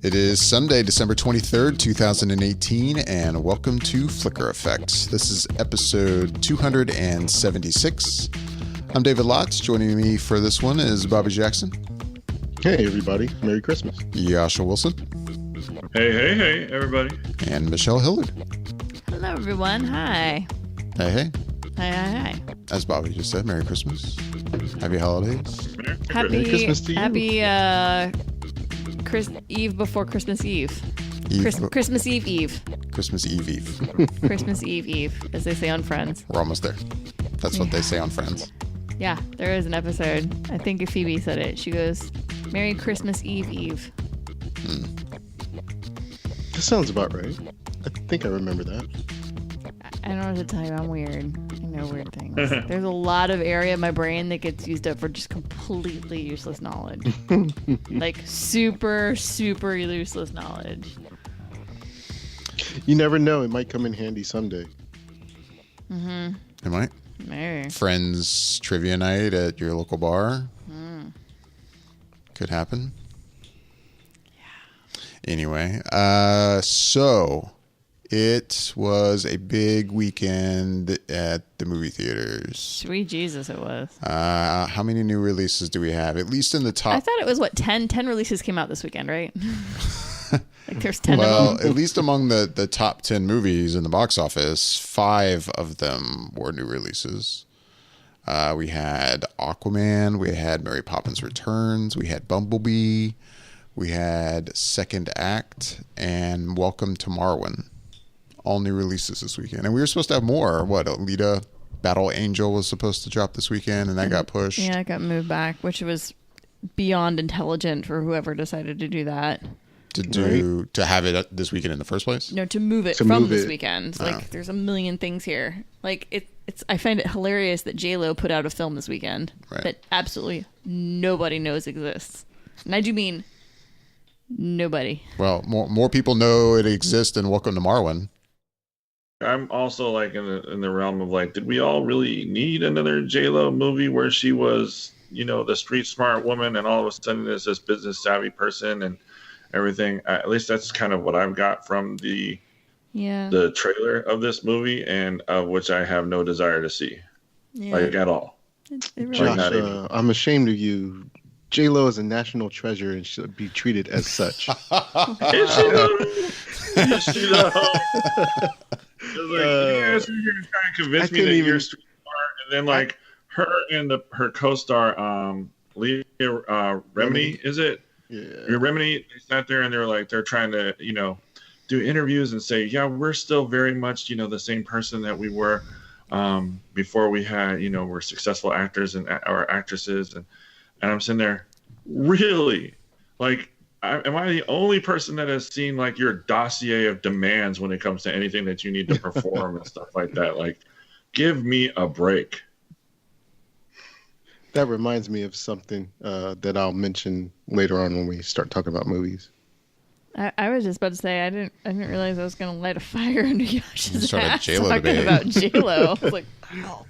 It is Sunday, December 23rd, 2018, and welcome to Flicker Effect. This is episode 276. I'm David Lotz. Joining me for this one is Bobby Jackson. Hey, everybody. Merry Christmas. Yasha Wilson. Hey, everybody. And Michelle Hillard. Hello, everyone. Hi. Hey. Hi. As Bobby just said, Merry Christmas. Happy holidays. Merry Christmas to you. Happy Eve before Christmas Eve. Christmas Eve. Christmas Eve. Christmas Eve, as they say on Friends. We're almost there. That's what they say on Friends. Yeah, there is an episode. I think if Phoebe said it, she goes, Merry Christmas Eve. That sounds about right. I think I remember that. I don't know what to tell you. I'm weird. I know weird things. There's a lot of area of my brain that gets used up for just completely useless knowledge. Like super, super useless knowledge. You never know. It might come in handy someday. Mm-hmm. It might. Maybe. Friends trivia night at your local bar. Could happen. Yeah. Anyway, so it was a big weekend at the movie theaters. Sweet Jesus, it was. How many new releases do we have? At least in the top. I thought it was, 10? 10 releases came out this weekend, right? Like there's 10 well, of them. at least among the top 10 movies in the box office, 5 of them were new releases. We had Aquaman, we had Mary Poppins Returns, we had Bumblebee, we had Second Act, and Welcome to Marwen. All new releases this weekend. And we were supposed to have more. Alita Battle Angel was supposed to drop this weekend, and that got pushed. Yeah, it got moved back, which was beyond intelligent for whoever decided to do that. To have it this weekend in the first place? No, to move it this weekend. Like, there's a million things here. Like, it's. I find it hilarious that J-Lo put out a film this weekend that absolutely nobody knows exists. And I do mean nobody. Well, more people know it exists than Welcome to Marwen. I'm also like in the realm of like, did we all really need another J-Lo movie where she was, the street smart woman and all of a sudden is this business savvy person and everything? At least that's kind of what I've got from the trailer of this movie, and of which I have no desire to see, like at all. It really Josh, I'm ashamed of you. J-Lo is a national treasure and should be treated as such. Is she though? Is she though? You're trying to convince me that you're street smart, and then like her and her co-star, Leah Remini, is it? Yeah. Remini, they sat there and they're trying to, do interviews and say, yeah, we're still very much, the same person that we were before we had, we're successful actors and or actresses, and I'm sitting there, really, like. Am I the only person that has seen like your dossier of demands when it comes to anything that you need to perform and stuff like that? Like, give me a break. That reminds me of something that I'll mention later on when we start talking about movies. I was just about to say I didn't realize I was going to light a fire under Yasha's ass J-Lo talking debate. about J-Lo. I was like, oh.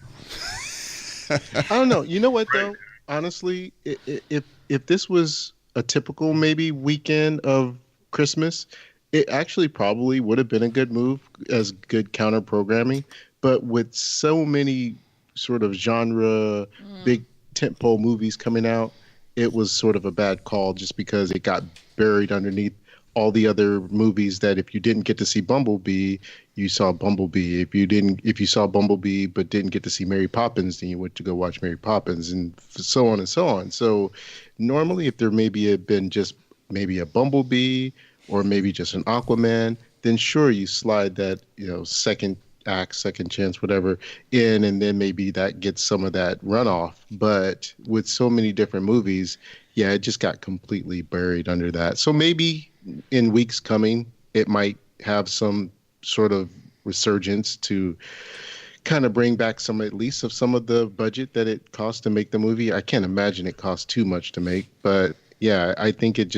I don't know. You know what though? Honestly, if this was a typical maybe weekend of Christmas, it actually probably would have been a good move as good counter programming. But with so many sort of genre big tentpole movies coming out, it was sort of a bad call just because it got buried underneath all the other movies that if you didn't get to see Bumblebee, you saw Bumblebee. If you saw Bumblebee but didn't get to see Mary Poppins, then you went to go watch Mary Poppins, and so on and so on. So normally if there maybe had been just maybe a Bumblebee or maybe just an Aquaman, then sure, you slide that, second act, second chance, whatever in, and then maybe that gets some of that runoff. But with so many different movies, yeah, it just got completely buried under that. So maybe in weeks coming, it might have some sort of resurgence to kind of bring back at least of some of the budget that it cost to make the movie. I can't imagine it cost too much to make, but yeah, I think it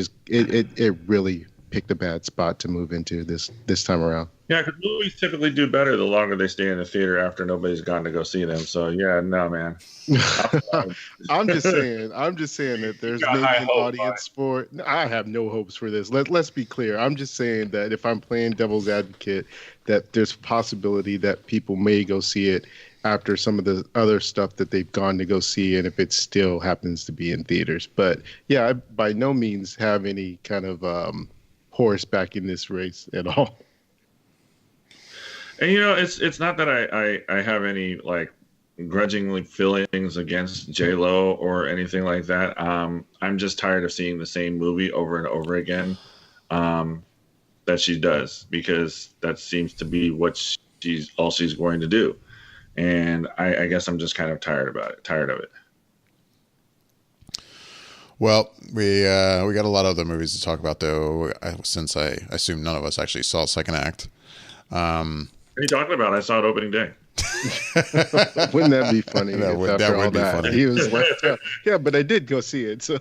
really picked a bad spot to move into this time around. Yeah, because movies typically do better the longer they stay in the theater after nobody's gone to go see them. So yeah, no, man. I'm just saying that there's maybe an audience for it. I have no hopes for this. Let's be clear. I'm just saying that if I'm playing devil's advocate, that there's a possibility that people may go see it after some of the other stuff that they've gone to go see, and if it still happens to be in theaters. But yeah, I by no means have any kind of horse back in this race at all. And it's not that I have any like grudgingly feelings against J-Lo or anything like that. I'm just tired of seeing the same movie over and over again that she does, because that seems to be what she's going to do. And I guess I'm just kind of tired of it. Well, we got a lot of other movies to talk about, though, since I assume none of us actually saw the second act. What are you talking about? I saw it opening day. Wouldn't that be funny? That would be funny. He was like, yeah, but I did go see it. So,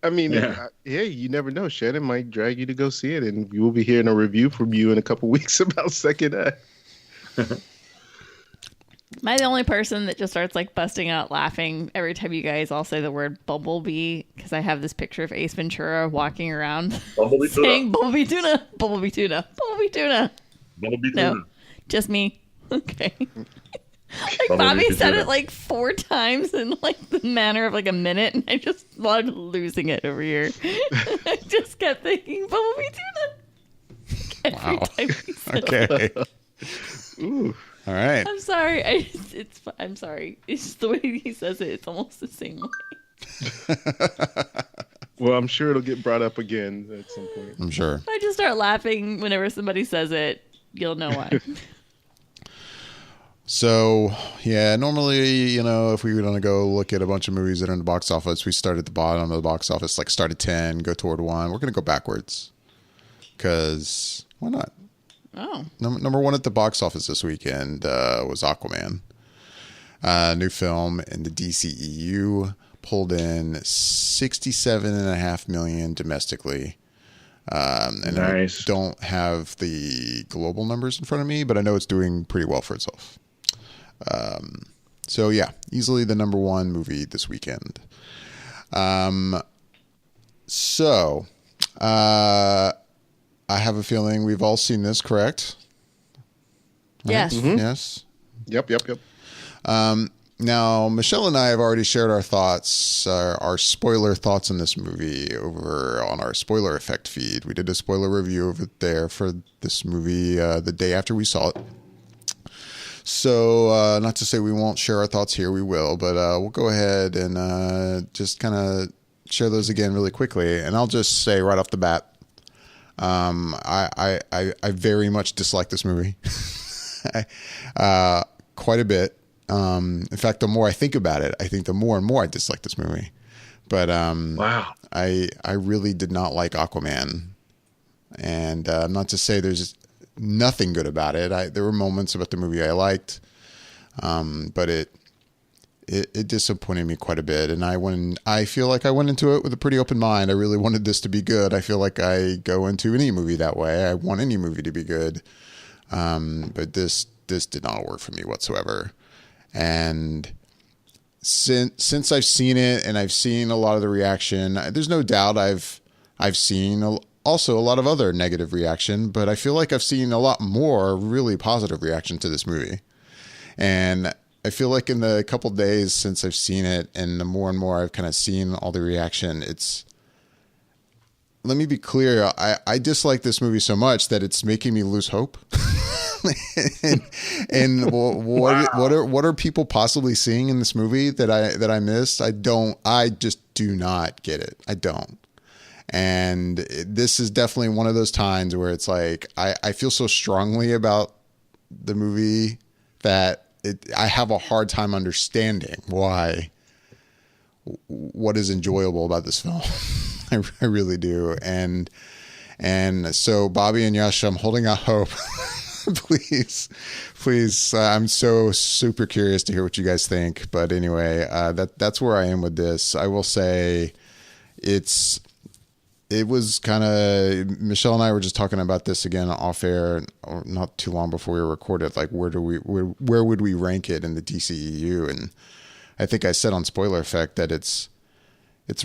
I mean, hey, you never know. Shannon might drag you to go see it, and we will be hearing a review from you in a couple weeks about second act. Am I the only person that just starts like busting out laughing every time you guys all say the word Bumblebee? Because I have this picture of Ace Ventura walking around saying Bumblebee tuna, Bumblebee tuna, Bumblebee tuna. Bumblebee tuna. No, just me. Okay. Like Bobby said it like 4 times in like the manner of like a minute, and I just started losing it over here. I just kept thinking Bumblebee tuna every time he said Okay. Ooh. All right. I'm sorry. I'm sorry. It's just the way he says it. It's almost the same way. Well, I'm sure it'll get brought up again at some point. I'm sure. I just start laughing whenever somebody says it. You'll know why. So, yeah, normally, if we were going to go look at a bunch of movies that are in the box office, we start at the bottom of the box office, like start at 10, go toward 1. We're going to go backwards because why not? Oh. Number 1 at the box office this weekend was Aquaman. New film in the DCEU, pulled in $67.5 million domestically. And nice. I don't have the global numbers in front of me, but I know it's doing pretty well for itself. So yeah, easily the number 1 movie this weekend. So I have a feeling we've all seen this, correct? Right? Yes. Mm-hmm. Yes. Yep. Now, Michelle and I have already shared our thoughts, our spoiler thoughts on this movie over on our Spoiler Effect feed. We did a spoiler review over there for this movie the day after we saw it. So, not to say we won't share our thoughts here, we will, but we'll go ahead and just kind of share those again really quickly. And I'll just say right off the bat, I very much dislike this movie. Quite a bit. In fact, the more I think about it, I think the more and more I dislike this movie. But wow, I really did not like Aquaman, and not to say there's nothing good about it. There were moments about the movie I liked, but it disappointed me quite a bit. And I feel like I went into it with a pretty open mind. I really wanted this to be good. I feel like I go into any movie that way. I want any movie to be good, but this did not work for me whatsoever. And since I've seen it and I've seen a lot of the reaction, there's no doubt I've seen also a lot of other negative reaction, but I feel like I've seen a lot more really positive reaction to this movie. And I feel like in the couple days since I've seen it and the more and more I've kind of seen all the reaction, let me be clear. I dislike this movie so much that it's making me lose hope. and what are people possibly seeing in this movie that I missed? I just do not get it. I don't. And this is definitely one of those times where it's like I feel so strongly about the movie that I have a hard time understanding what is enjoyable about this film. I really do. And so Bobby and Yash, I'm holding out hope. Please. I'm so super curious to hear what you guys think. But anyway, that's where I am with this. I will say it's it was kind of, Michelle and I were just talking about this again off air not too long before we recorded, like where would we rank it in the DCEU? And I think I said on Spoiler Effect that it's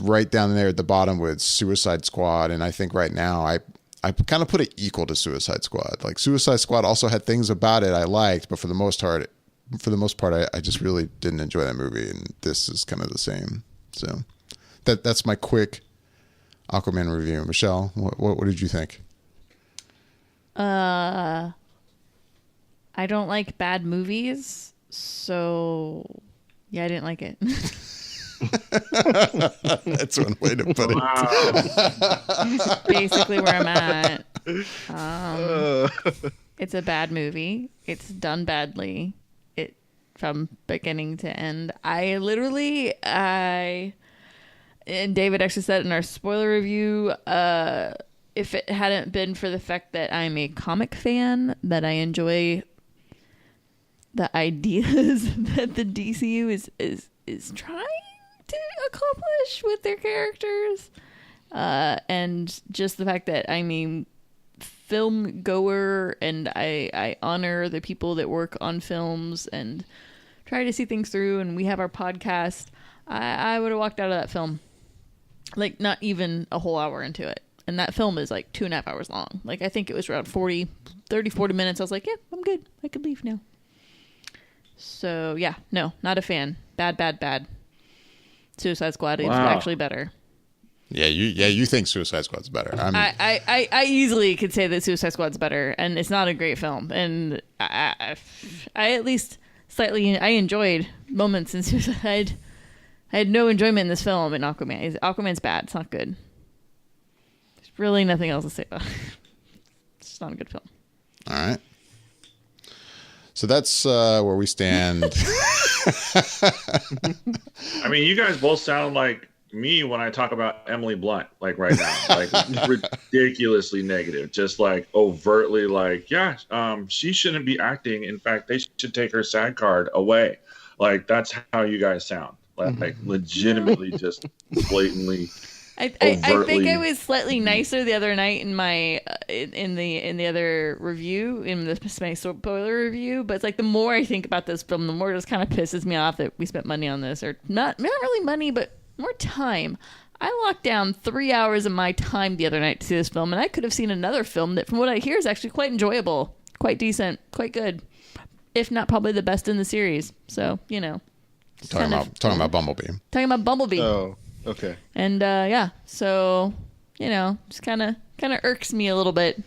right down there at the bottom with Suicide Squad. And I think right now I kind of put it equal to Suicide Squad. Like Suicide Squad also had things about it I liked, but for the most part, I just really didn't enjoy that movie. And this is kind of the same. So that's my quick Aquaman review. Michelle, what did you think? I don't like bad movies, so yeah, I didn't like it. That's one way to put it. Wow. Basically where I'm at. It's a bad movie. It's done badly. From beginning to end. And David actually said in our spoiler review, if it hadn't been for the fact that I'm a comic fan, that I enjoy the ideas that the DCU is trying to accomplish with their characters, and just the fact that I'm a film goer and I honor the people that work on films and try to see things through, and we have our podcast, I would have walked out of that film like not even a whole hour into it. And that film is like 2.5 hours long. Like I think it was around 40 minutes. I was like, yeah, I'm good. I could leave now. So yeah, no, not a fan. Bad. Suicide Squad is actually better. Yeah, you think Suicide Squad's better. I easily could say that Suicide Squad's better, and it's not a great film. And I at least slightly, I enjoyed moments in Suicide. I had no enjoyment in this film in Aquaman. Aquaman's bad. It's not good. There's really nothing else to say about it. It's just not a good film. All right. So that's where we stand. I mean, you guys both sound like me when I talk about Emily Blunt, like right now, like ridiculously negative, just like overtly like, yeah, she shouldn't be acting. In fact, they should take her SAG card away. Like that's how you guys sound. Like legitimately just blatantly. I think I was slightly nicer the other night in my in the other review, in my spoiler review. But it's like the more I think about this film, the more it just kind of pisses me off that we spent money on this, or not really money, but more time. I locked down 3 hours of my time the other night to see this film, and I could have seen another film that, from what I hear, is actually quite enjoyable, quite decent, quite good, if not probably the best in the series. So talking about Bumblebee. Talking about Bumblebee. Oh. Okay. And yeah, so just kind of irks me a little bit.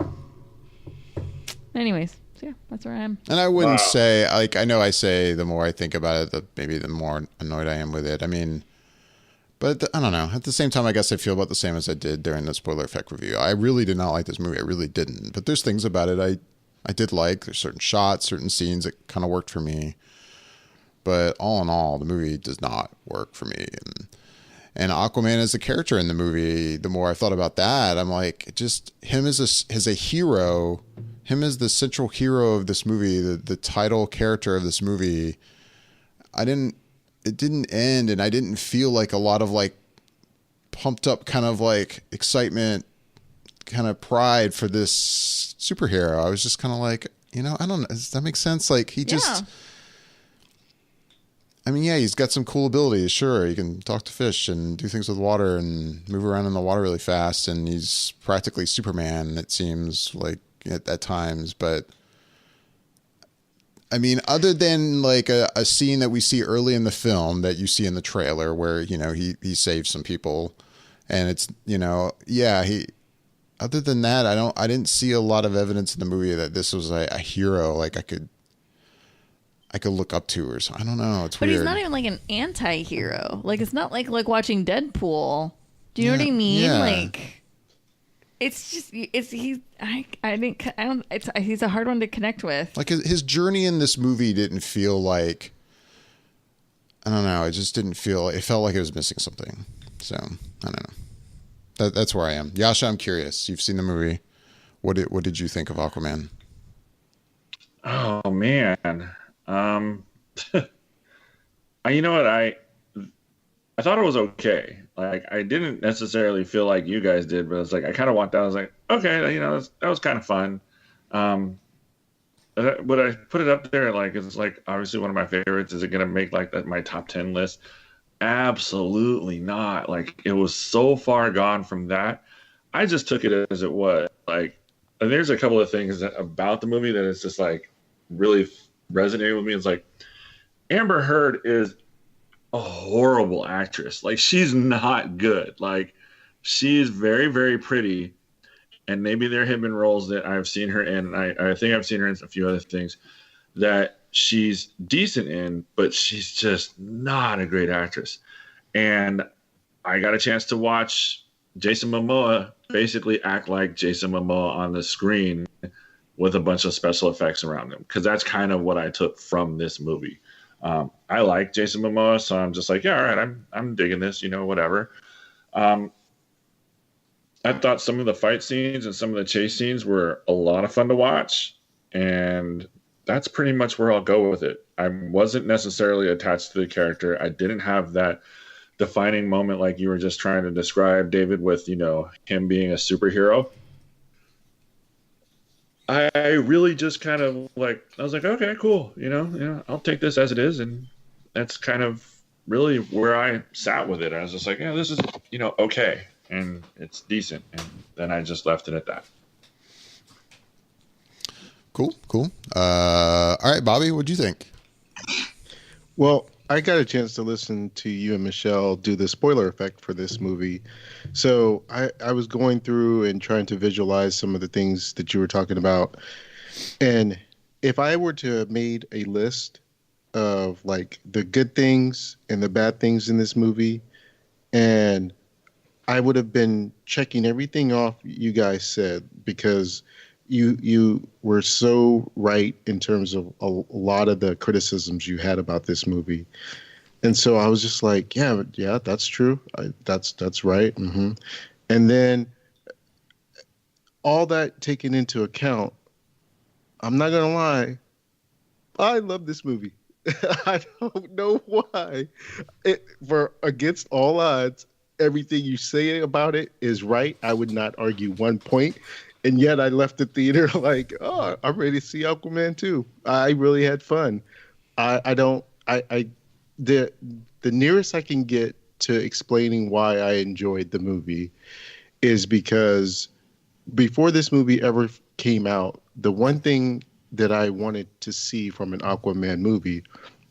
Anyways, so yeah, that's where I am. And I wouldn't say, like, I know I say the more I think about it, maybe the more annoyed I am with it. I mean, but I don't know. At the same time, I guess I feel about the same as I did during the Spoiler Effect review. I really did not like this movie. I really didn't. But there's things about it I did like. There's certain shots, certain scenes that kind of worked for me. But all in all, the movie does not work for me. And Aquaman as a character in the movie, the more I thought about that, I'm like, just him as a hero, him as the central hero of this movie, the title character of this movie, it didn't end, and I didn't feel like a lot of like pumped up kind of like excitement, kind of pride for this superhero. I was just kind of like, I don't know. Does that make sense? Like he just... Yeah. I mean, yeah, he's got some cool abilities. Sure, he can talk to fish and do things with water and move around in the water really fast. And he's practically Superman, it seems like at times. But I mean, other than like a scene that we see early in the film that you see in the trailer where, he saves some people, and it's, other than that, I didn't see a lot of evidence in the movie that this was a hero like I could look up to, or something. I don't know. It's weird. But he's not even like an anti-hero. Like it's not like watching Deadpool. Do you know what I mean? Yeah. Like it's just he's a hard one to connect with. Like his journey in this movie didn't feel like, I don't know. It just didn't feel. It felt like it was missing something. So I don't know. That's where I am. Yasha, I'm curious. You've seen the movie. What did you think of Aquaman? Oh man. You know what? I thought it was okay. Like I didn't necessarily feel like you guys did, but it's like I kind of walked out. I was like, okay, you know, that was kind of fun. Um, would I put it up there? Like it's like obviously one of my favorites. Is it gonna make like my top 10 list? Absolutely not. Like it was so far gone from that. I just took it as it was. Like, and there's a couple of things about the movie that is just like really resonated with me. It's like Amber Heard is a horrible actress. Like she's not good. Like she's very, very pretty. And maybe there have been roles that I've seen her in. I think I've seen her in a few other things that she's decent in, but she's just not a great actress. And I got a chance to watch Jason Momoa basically act like Jason Momoa on the screen with a bunch of special effects around him. Because that's kind of what I took from this movie. I like Jason Momoa, so I'm just like, yeah, all right, I'm digging this, you know, whatever. I thought some of the fight scenes and some of the chase scenes were a lot of fun to watch, and that's pretty much where I'll go with it. I wasn't necessarily attached to the character. I didn't have that defining moment like you were just trying to describe, David, with, you know, him being a superhero. I really just kind of like, I was like, okay, cool. You know, I'll take this as it is. And that's kind of really where I sat with it. I was just like, yeah, this is, you know, okay. And it's decent. And then I just left it at that. Cool. All right, Bobby, what'd you think? Well, I got a chance to listen to you and Michelle do the spoiler effect for this movie. So I was going through and trying to visualize some of the things that you were talking about. And if I were to have made a list of like the good things and the bad things in this movie, and I would have been checking everything off you guys said, because you were so right in terms of a lot of the criticisms you had about this movie. And so I was just like, yeah, that's true. That's right. Mm-hmm. And then all that taken into account, I'm not going to lie, I love this movie. I don't know why. For against all odds, everything you say about it is right. I would not argue one point. And yet I left the theater like, oh, I'm ready to see Aquaman too. I really had fun. The nearest I can get to explaining why I enjoyed the movie is because before this movie ever came out, the one thing that I wanted to see from an Aquaman movie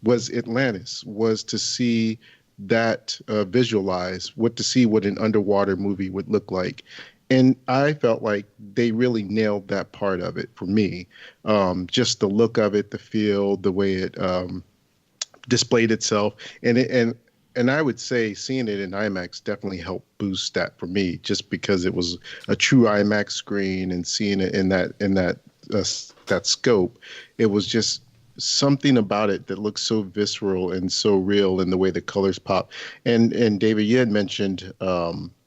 was Atlantis, was to see that visualize, to see what an underwater movie would look like. And I felt like they really nailed that part of it for me. Just the look of it, the feel, the way it displayed itself. And I would say seeing it in IMAX definitely helped boost that for me, just because it was a true IMAX screen, and seeing it in that scope, it was just something about it that looks so visceral and so real in the way the colors pop. And David, you had mentioned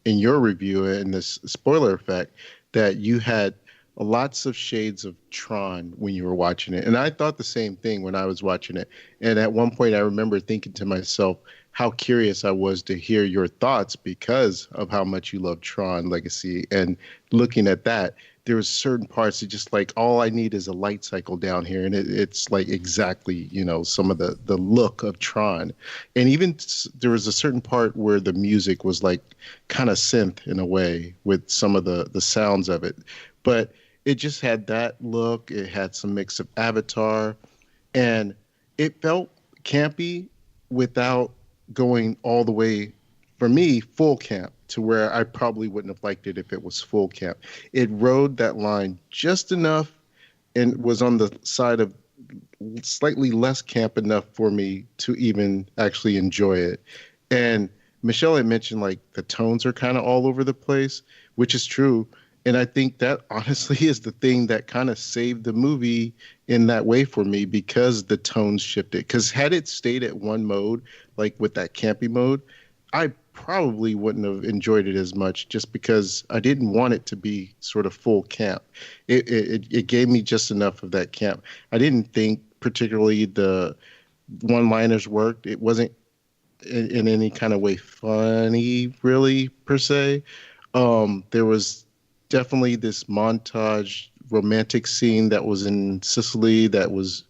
in your review in this spoiler effect that you had lots of shades of Tron when you were watching it. And I thought the same thing when I was watching it. And at one point I remember thinking to myself how curious I was to hear your thoughts because of how much you love Tron Legacy. And looking at that, there was certain parts that just like, all I need is a light cycle down here. And it's like exactly, you know, some of the look of Tron. And even there was a certain part where the music was like kind of synth in a way with some of the sounds of it. But it just had that look. It had some mix of Avatar, and it felt campy without going all the way, for me, full camp, to where I probably wouldn't have liked it if it was full camp. It rode that line just enough and was on the side of slightly less camp enough for me to even actually enjoy it. And Michelle had mentioned like the tones are kind of all over the place, which is true. And I think that honestly is the thing that kind of saved the movie in that way for me, because the tones shifted. Because had it stayed at one mode, like with that campy mode, I probably wouldn't have enjoyed it as much, just because I didn't want it to be sort of full camp. It gave me just enough of that camp. I didn't think particularly the one-liners worked. It wasn't in any kind of way funny, really, per se. There was definitely this montage romantic scene that was in Sicily that was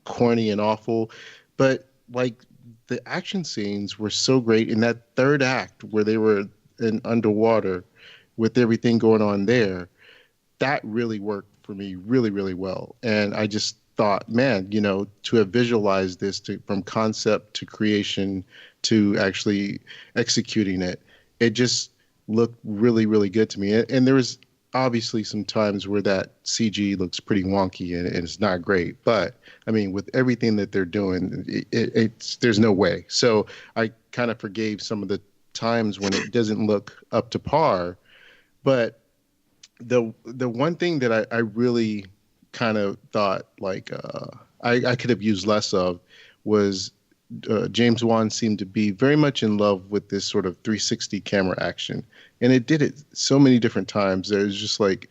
corny and awful, but like the action scenes were so great in that third act where they were in underwater with everything going on there. That really worked for me really, really well. And I just thought, man, to have visualized this from concept to creation to actually executing it, it just looked really, really good to me. And there was obviously some times where that CG looks pretty wonky and it's not great. But I mean, with everything that they're doing, it's there's no way. So I kind of forgave some of the times when it doesn't look up to par. But the one thing that I really kind of thought like I could have used less of was James Wan seemed to be very much in love with this sort of 360 camera action, and it did it so many different times. It was just like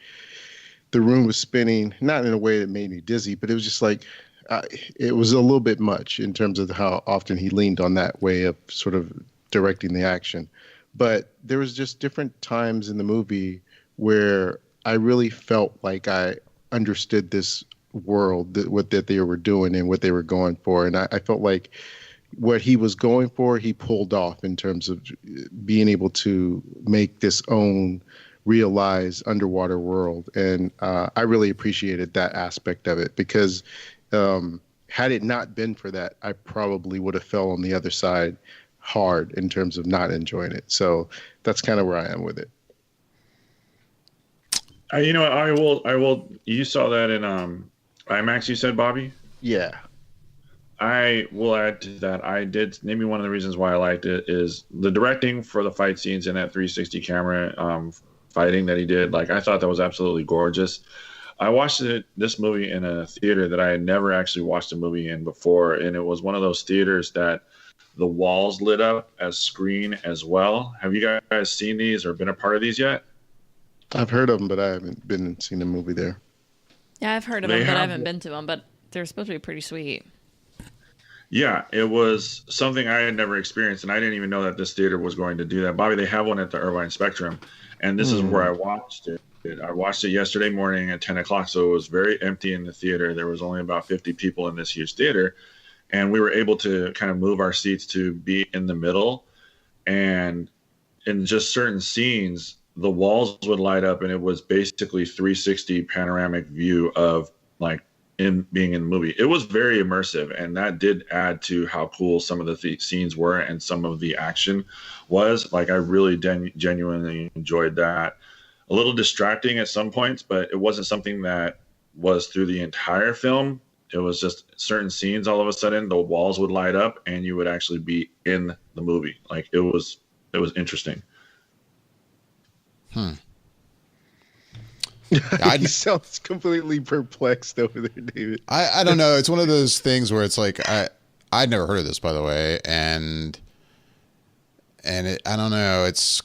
the room was spinning, not in a way that made me dizzy, but it was just like it was a little bit much in terms of how often he leaned on that way of sort of directing the action. But there was just different times in the movie where I really felt like I understood this world, that they were doing and what they were going for. And I felt like what he was going for, he pulled off in terms of being able to make this own realized underwater world. And I really appreciated that aspect of it because had it not been for that, I probably would have fell on the other side hard in terms of not enjoying it. So that's kind of where I am with it. I will. You saw that in IMAX, you said, Bobby? Yeah. I will add to that. I did. Maybe one of the reasons why I liked it is the directing for the fight scenes in that 360 camera fighting that he did. Like, I thought that was absolutely gorgeous. I watched this movie in a theater that I had never actually watched a movie in before, and it was one of those theaters that the walls lit up as screen as well. Have you guys seen these or been a part of these yet? I've heard of them, but I haven't been and seen a movie there. Yeah, I've heard of them, but I haven't been to them. But they're supposed to be pretty sweet. Yeah, it was something I had never experienced, and I didn't even know that this theater was going to do that. Bobby, they have one at the Irvine Spectrum, and this is where I watched it. I watched it yesterday morning at 10 o'clock, so it was very empty in the theater. There was only about 50 people in this huge theater, and we were able to kind of move our seats to be in the middle. And in just certain scenes, the walls would light up, and it was basically 360 panoramic view of like being in the movie. It was very immersive, and that did add to how cool some of the scenes were and some of the action was. Like, I really genuinely enjoyed that. A little distracting at some points, but it wasn't something that was through the entire film. It was just certain scenes. All of a sudden, the walls would light up, and you would actually be in the movie. Like, it was interesting. He sounds completely perplexed over there, David. I don't know. It's one of those things where it's like I'd never heard of this, by the way, and I don't know. It's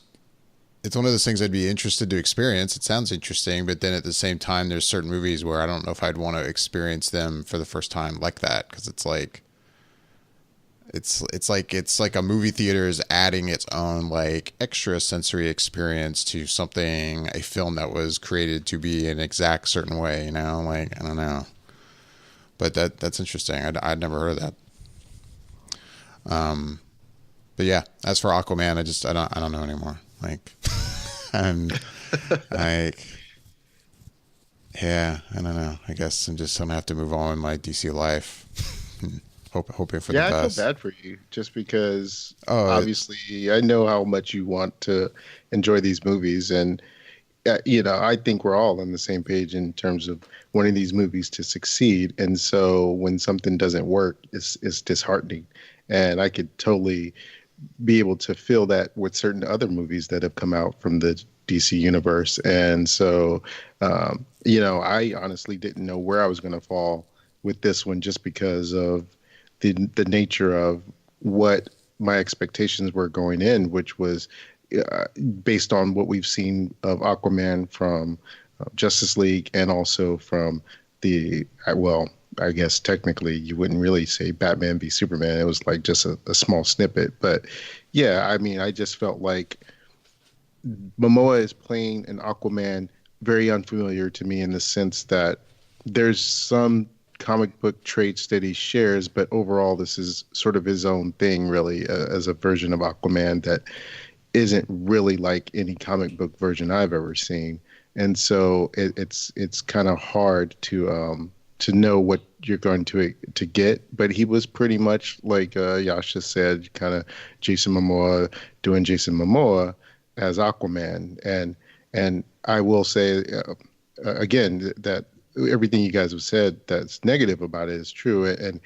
one of those things I'd be interested to experience. It sounds interesting, but then at the same time, there's certain movies where I don't know if I'd want to experience them for the first time like that, because it's like it's like a movie theater is adding its own like extra sensory experience to a film that was created to be an exact certain way, you know, like, I don't know, but that's interesting. I'd never heard of that. But yeah, as for Aquaman, I don't know anymore. Like, and like, yeah, I don't know. I guess I'm gonna have to move on with my DC life. Hoping for the best. Yeah, I feel bad for you just because obviously I know how much you want to enjoy these movies, and I think we're all on the same page in terms of wanting these movies to succeed. And so when something doesn't work, it's disheartening, and I could totally be able to feel that with certain other movies that have come out from the DC universe. And so I honestly didn't know where I was going to fall with this one, just because of the nature of what my expectations were going in, which was based on what we've seen of Aquaman from Justice League, and also from I guess technically you wouldn't really say Batman v Superman. It was like just a small snippet. But yeah, I mean, I just felt like Momoa is playing an Aquaman very unfamiliar to me in the sense that there's some comic book traits that he shares, but overall this is sort of his own thing, really, as a version of Aquaman that isn't really like any comic book version I've ever seen. And so it's kind of hard to know what you're going to get. But he was pretty much like Yasha said, kind of Jason Momoa doing Jason Momoa as Aquaman. And I will say again that everything you guys have said that's negative about it is true. And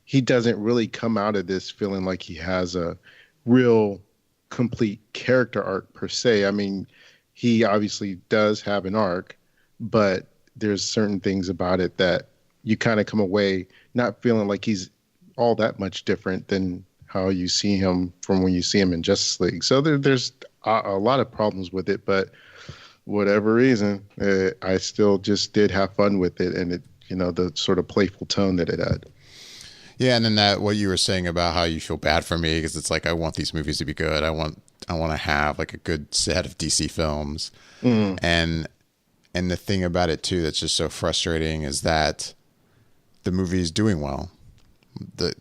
he doesn't really come out of this feeling like he has a real complete character arc per se. I mean, he obviously does have an arc, but there's certain things about it that you kind of come away not feeling like he's all that much different than how you see him from when you see him in Justice League. So there's a lot of problems with it, but whatever reason, I still just did have fun with it, and it, the sort of playful tone that it had. Yeah, and then that what you were saying about how you feel bad for me because it's like I want these movies to be good. I want to have like a good set of DC films, and the thing about it too that's just so frustrating is that the movie is doing well.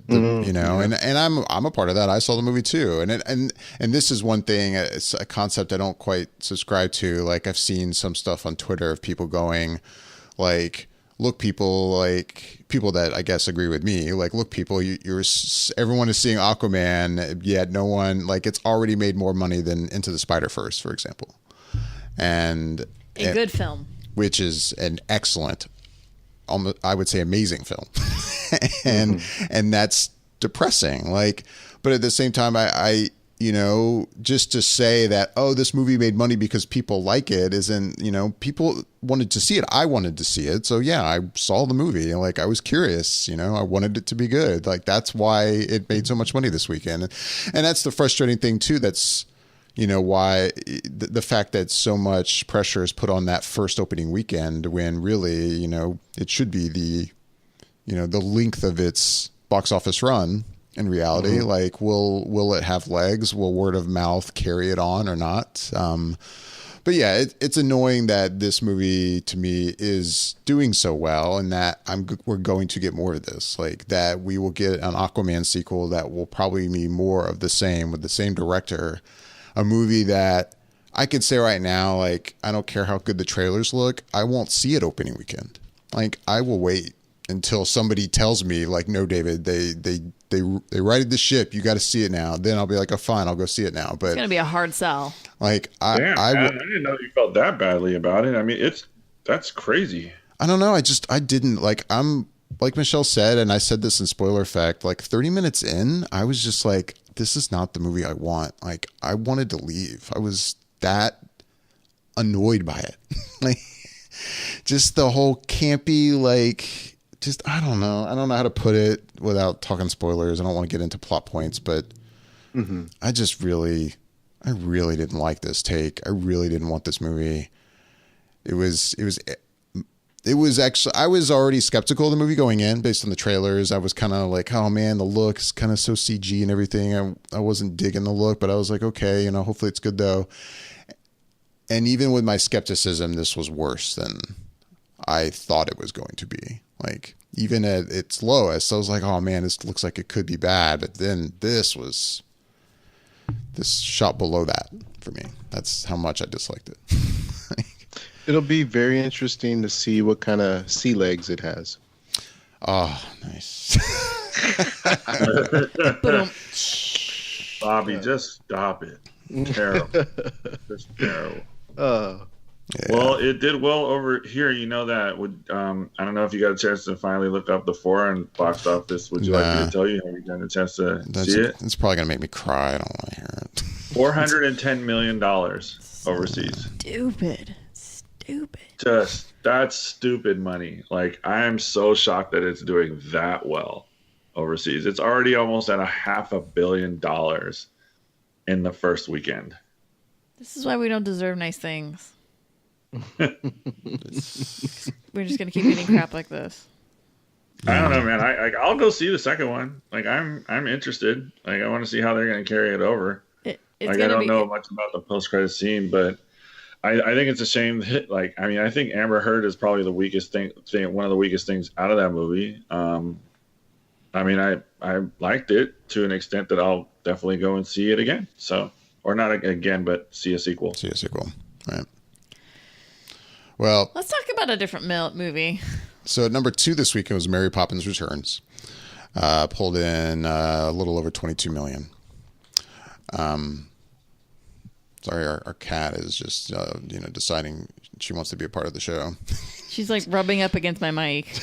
And I'm a part of that. I saw the movie too, and this is one thing. It's a concept I don't quite subscribe to. Like I've seen some stuff on Twitter of people going, like, "Look, people that I guess agree with me. Like, look, people, everyone is seeing Aquaman, yet no one like it's already made more money than Into the Spider-Verse, for example, and a good film, which is an excellent." I would say amazing film. and that's depressing. Like, but at the same time, I just to say that, oh, this movie made money because people like it isn't, people wanted to see it. I wanted to see it. So yeah, I saw the movie. Like I was curious, I wanted it to be good. Like that's why it made so much money this weekend. And that's the frustrating thing too. That's, why the fact that so much pressure is put on that first opening weekend when really, it should be the length of its box office run in reality. Like, will it have legs? Will word of mouth carry it on or not? But yeah, it's annoying that this movie to me is doing so well and that we're going to get more of this, like that we will get an Aquaman sequel that will probably be more of the same with the same director. A movie that I could say right now, like, I don't care how good the trailers look. I won't see it opening weekend. Like, I will wait until somebody tells me, like, no, David, they righted the ship. You got to see it now. Then I'll be like, oh, fine, I'll go see it now. But it's gonna be a hard sell. Like, I didn't know you felt that badly about it. I mean, that's crazy. I don't know. I didn't like. I'm like Michelle said, and I said this in spoiler fact. Like 30 minutes in, I was just like, this is not the movie I want. Like, I wanted to leave. I was that annoyed by it. Like, just the whole campy, like, just, I don't know how to put it without talking spoilers. I don't want to get into plot points, but I really didn't like this take. I really didn't want this movie. It was actually, I was already skeptical of the movie going in based on the trailers. I was kind of like, oh man, the look is kind of so CG and everything. I wasn't digging the look, but I was like, okay, hopefully it's good though. And even with my skepticism, this was worse than I thought it was going to be. Like, even at its lowest, I was like, oh man, this looks like it could be bad. But then this shot below that for me. That's how much I disliked it. It'll be very interesting to see what kind of sea legs it has. Oh, nice. Bobby, just stop it. Terrible. Just terrible. Yeah. Well, it did well over here. You know that. I don't know if you got a chance to finally look up the foreign box office. Would you like me to tell you? Have you gotten a chance to see it? It's probably going to make me cry. I don't want to hear it. $410 million overseas. Stupid. Just, that's stupid money. Like, I am so shocked that it's doing that well overseas. It's already almost at $500 million in the first weekend. This is why we don't deserve nice things. We're just going to keep eating crap like this. I don't know, man. I'll go see the second one. Like I'm interested. Like I want to see how they're going to carry it over. I don't know much about the post-credit scene, but I think it's a shame that, like, I mean, I think Amber Heard is probably the weakest thing, one of the weakest things out of that movie. I mean, I liked it to an extent that I'll definitely go and see it again. So, or not again, but see a sequel. See a sequel, right? Well, let's talk about a different movie. So at number 2 this weekend was Mary Poppins Returns. Pulled in a little over 22 million. Sorry, our cat is just deciding she wants to be a part of the show. She's like rubbing up against my mic.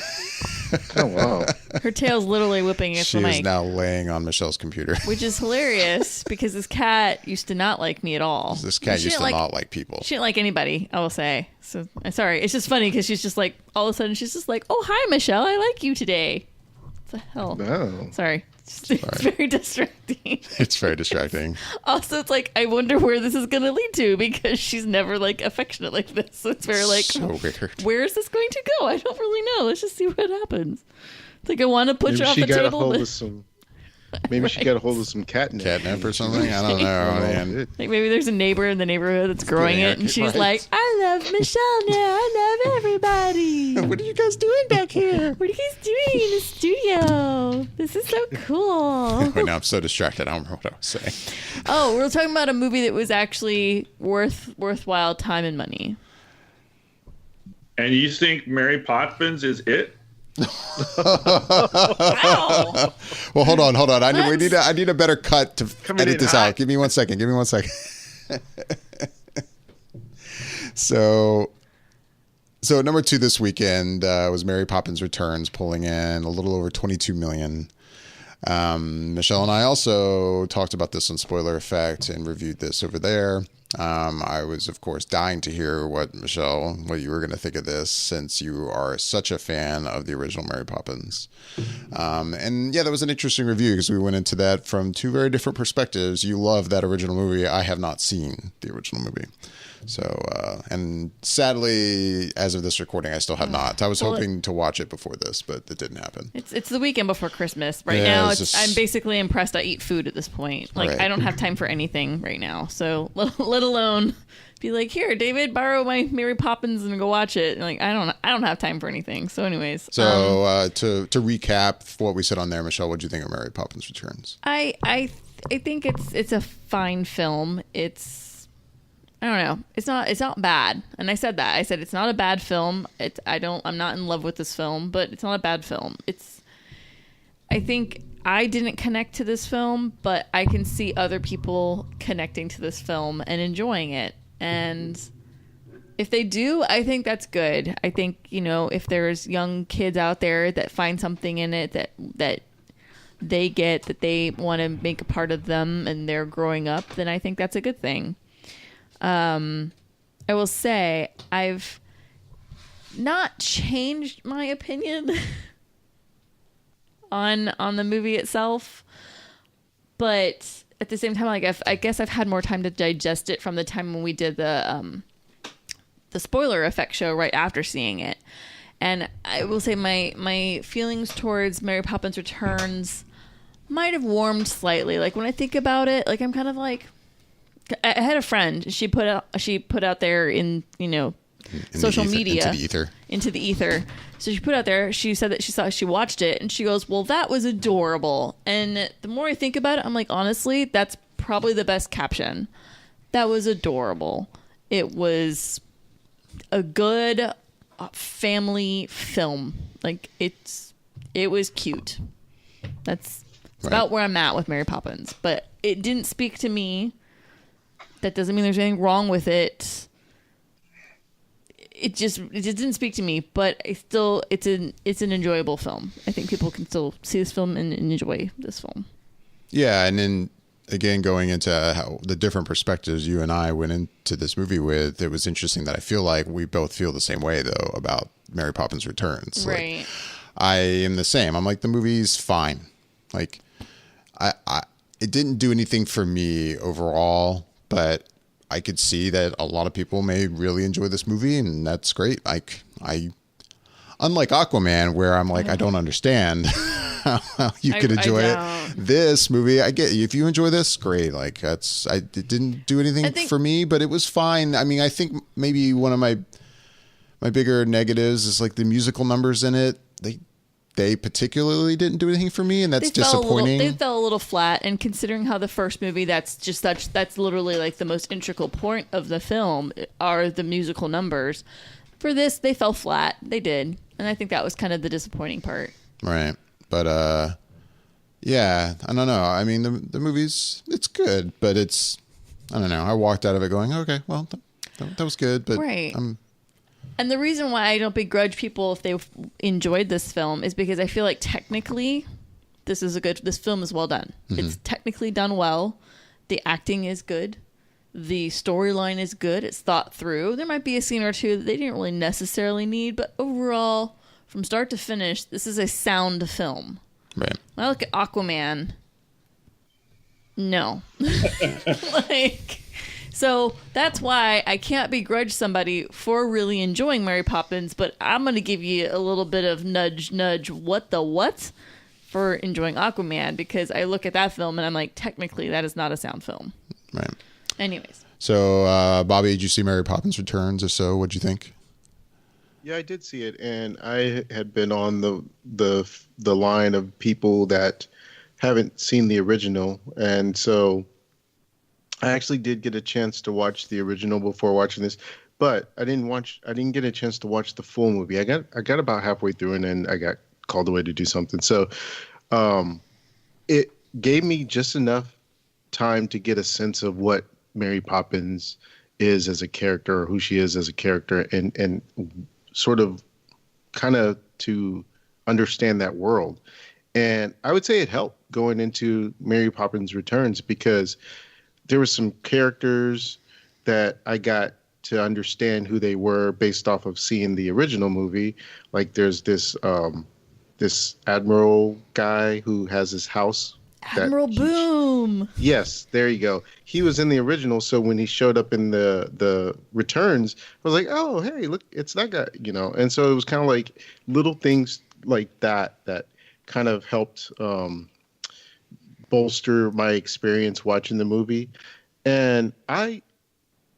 Oh wow! Her tail's literally whipping against the mic. She is now laying on Michelle's computer, which is hilarious because this cat used to not like me at all. This cat used to not like people. She didn't like anybody, I will say. So I'm sorry. It's just funny because she's just like all of a sudden she's just like, "Oh hi, Michelle, I like you today." What the hell? No. Sorry. It's very distracting. It's very distracting. Also, it's like I wonder where this is going to lead to because she's never like affectionate like this. So it's very like, so weird. Where is this going to go? I don't really know. Let's just see what happens. It's like I want to put her off the table. Maybe she got a hold of some catnip or something. I don't know, man. Like maybe there's a neighbor in the neighborhood that's growing it, and she's like, "I love Michelle now. I love everybody." What are you guys doing back here? What are you guys doing in the studio? This is so cool. Wait, now I'm so distracted. I don't remember what I was saying. Oh, we're talking about a movie that was actually worthwhile time and money. And you think Mary Poppins is it? Wow. Well, hold on. I need a better cut to edit this out. Give me 1 second. So at number 2 this weekend was Mary Poppins Returns, pulling in a little over 22 million. Michelle and I also talked about this on Spoiler Effect and reviewed this over there. I was, of course, dying to hear what you were going to think of this, since you are such a fan of the original Mary Poppins. And yeah, that was an interesting review because we went into that from 2 very different perspectives. You love that original movie. I have not seen the original movie. So, and sadly, as of this recording, I still have not. I was hoping to watch it before this, but it didn't happen. It's the weekend before Christmas. Right now, I'm basically impressed I eat food at this point. Like, right. I don't have time for anything right now. So, let alone be like, here, David, borrow my Mary Poppins and go watch it. And like, I don't have time for anything. So, anyways. So, to recap what we said on there, Michelle, what do you think of Mary Poppins Returns? I think it's a fine film. I don't know. It's not bad. And I said that. I said it's not a bad film. I'm not in love with this film, but it's not a bad film. I think I didn't connect to this film, but I can see other people connecting to this film and enjoying it. And if they do, I think that's good. I think, if there's young kids out there that find something in it that they get, that they want to make a part of them and they're growing up, then I think that's a good thing. I will say I've not changed my opinion on the movie itself, but at the same time, like I guess I've had more time to digest it from the time when we did the Spoiler Effect show right after seeing it. And I will say my feelings towards Mary Poppins Returns might have warmed slightly. Like when I think about it, like I'm kind of like, I had a friend. She put out there in social media into the ether. So she put out there. She said that she watched it and she goes, "Well, that was adorable." And the more I think about it, I'm like, honestly, that's probably the best caption. That was adorable. It was a good family film. Like it was cute. That's about where I'm at with Mary Poppins. But it didn't speak to me. That doesn't mean there's anything wrong with it. It just didn't speak to me, but it's an enjoyable film. I think people can still see this film and enjoy this film. Yeah, and then again, going into how the different perspectives you and I went into this movie with, it was interesting that I feel like we both feel the same way though about Mary Poppins Returns. Right. Like, I am the same. I'm like, the movie's fine. Like, it didn't do anything for me overall. But I could see that a lot of people may really enjoy this movie, and that's great. I unlike Aquaman, where I'm like, I don't understand how you could enjoy it. This movie, I get you. If you enjoy this, great. Like it didn't do anything for me, but it was fine. I mean, I think maybe one of my bigger negatives is like the musical numbers in it. They particularly didn't do anything for me, and that's disappointing. They fell a little flat, and considering how the first movie, that's literally like the most integral point of the film are the musical numbers. For this, they fell flat. They did, and I think that was kind of the disappointing part. Right, but yeah, I don't know. I mean, the movie's it's good, but it's I don't know. I walked out of it going, okay, well, that was good, but right. And the reason why I don't begrudge people if they enjoyed this film is because I feel like technically this film is well done. Mm-hmm. It's technically done well. The acting is good. The storyline is good. It's thought through. There might be a scene or two that they didn't really necessarily need, but overall, from start to finish, this is a sound film. Right. When I look at Aquaman, no. So that's why I can't begrudge somebody for really enjoying Mary Poppins, but I'm going to give you a little bit of nudge, what for enjoying Aquaman, because I look at that film and I'm like, technically, that is not a sound film. Right. Anyways. So, Bobby, did you see Mary Poppins Returns? If so, what'd you think? Yeah, I did see it, and I had been on the line of people that haven't seen the original, and so I actually did get a chance to watch the original before watching this, but I didn't get a chance to watch the full movie. I got about halfway through and then I got called away to do something. So it gave me just enough time to get a sense of what Mary Poppins is as a character, or who she is as a character, and sort of kind of to understand that world. And I would say it helped going into Mary Poppins Returns, because there were some characters that I got to understand who they were based off of seeing the original movie. Like there's this admiral guy who has his house. Admiral Boom. Yes, there you go. He was in the original, so when he showed up in the Returns, I was like, oh, hey, look, it's that guy, And so it was kind of like little things like that kind of helped bolster my experience watching the movie. And I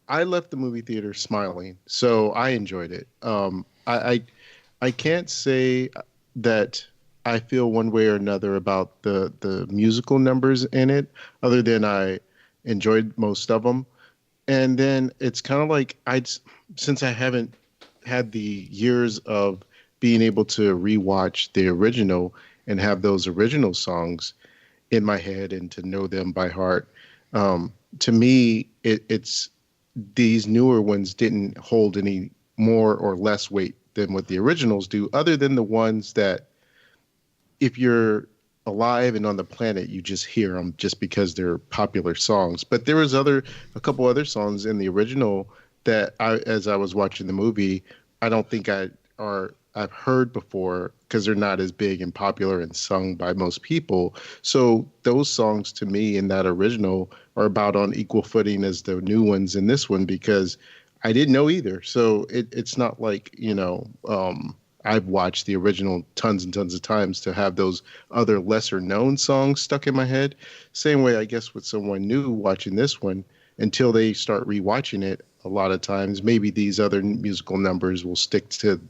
left the movie theater smiling, so I enjoyed it. I can't say that I feel one way or another about the musical numbers in it, other than I enjoyed most of them. And then it's kind of like since I haven't had the years of being able to rewatch the original and have those original songs in my head and to know them by heart. To me, it's these newer ones didn't hold any more or less weight than what the originals do, other than the ones that if you're alive and on the planet, you just hear them just because they're popular songs. But there was a couple other songs in the original that as I was watching the movie, I don't think I've heard before, because they're not as big and popular and sung by most people. So those songs to me in that original are about on equal footing as the new ones in this one, because I didn't know either. So it's not like, I've watched the original tons and tons of times to have those other lesser known songs stuck in my head. Same way, I guess, with someone new watching this one, until they start rewatching it, a lot of times maybe these other musical numbers will stick to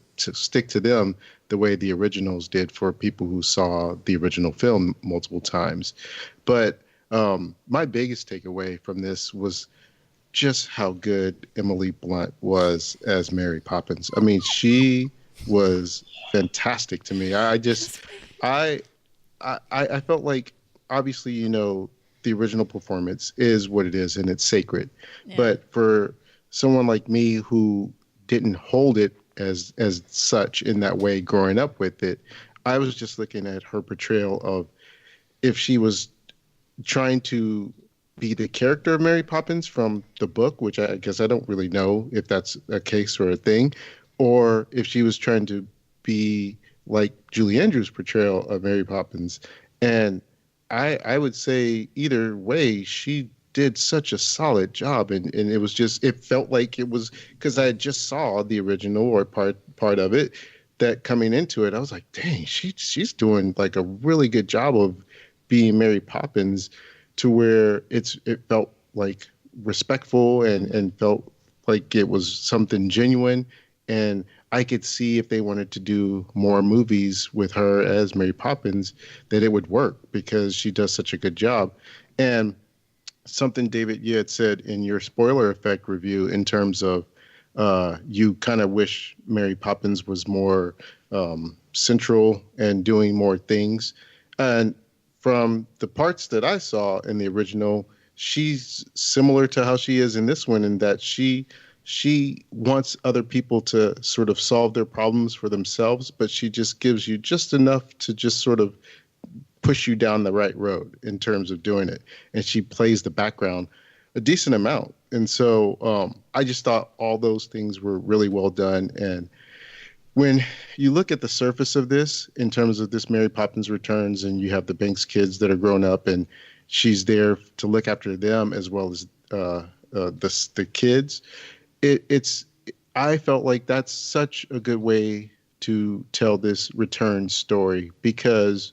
them the way the originals did for people who saw the original film multiple times. But my biggest takeaway from this was just how good Emily Blunt was as Mary Poppins. I mean, she was fantastic to me. I felt like, obviously, the original performance is what it is and it's sacred. Yeah. But for someone like me who didn't hold it as such in that way growing up with it, I was just looking at her portrayal of if she was trying to be the character of Mary Poppins from the book, which I guess I don't really know if that's a case or a thing, or if she was trying to be like Julie Andrews' portrayal of Mary Poppins. And I would say either way, she did such a solid job. And it was just, it felt like it was, because I just saw the original or part of it, that coming into it, I was like, dang, she's doing like a really good job of being Mary Poppins, to where it felt like respectful and felt like it was something genuine. And I could see if they wanted to do more movies with her as Mary Poppins, that it would work, because she does such a good job. And something, David, you had said in your spoiler effect review, in terms of you kind of wish Mary Poppins was more central and doing more things. And from the parts that I saw in the original, she's similar to how she is in this one, in that she wants other people to sort of solve their problems for themselves, but she just gives you just enough to just sort of push you down the right road in terms of doing it. And she plays the background a decent amount. And so I just thought all those things were really well done. And when you look at the surface of this, in terms of this Mary Poppins Returns, and you have the Banks kids that are grown up, and she's there to look after them as well as the kids, I felt like that's such a good way to tell this return story, because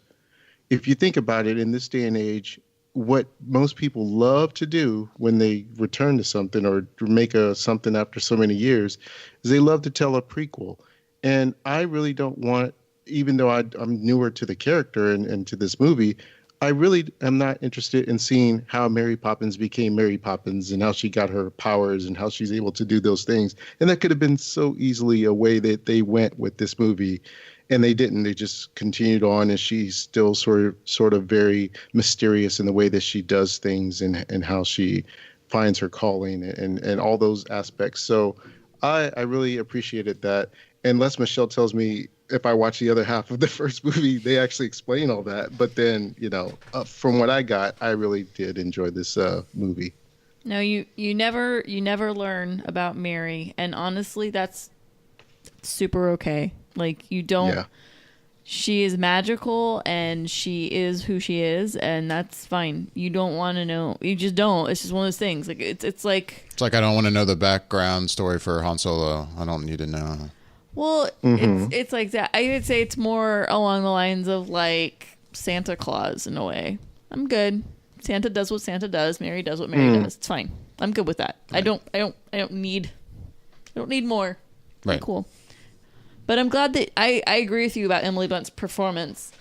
if you think about it, in this day and age, what most people love to do when they return to something or make something after so many years is they love to tell a prequel. And I really don't want, even though I'm newer to the character and to this movie, I really am not interested in seeing how Mary Poppins became Mary Poppins and how she got her powers and how she's able to do those things. And that could have been so easily a way that they went with this movie. And they didn't. They just continued on, and she's still sort of very mysterious in the way that she does things and how she finds her calling and all those aspects. So I really appreciated that. Unless Michelle tells me if I watch the other half of the first movie, they actually explain all that. But then, from what I got, I really did enjoy this movie. No, you never learn about Mary, and honestly, that's super okay. Like, you don't. Yeah. She is magical, and she is who she is, and that's fine. You don't want to know. You just don't. It's just one of those things. Like it's like I don't want to know the background story for Han Solo. I don't need to know. Well, it's like that. I would say it's more along the lines of like Santa Claus in a way. I'm good. Santa does what Santa does. Mary does what Mary does. It's fine. I'm good with that. Right. I don't need more. Right. Cool. But I'm glad that I agree with you about Emily Blunt's performance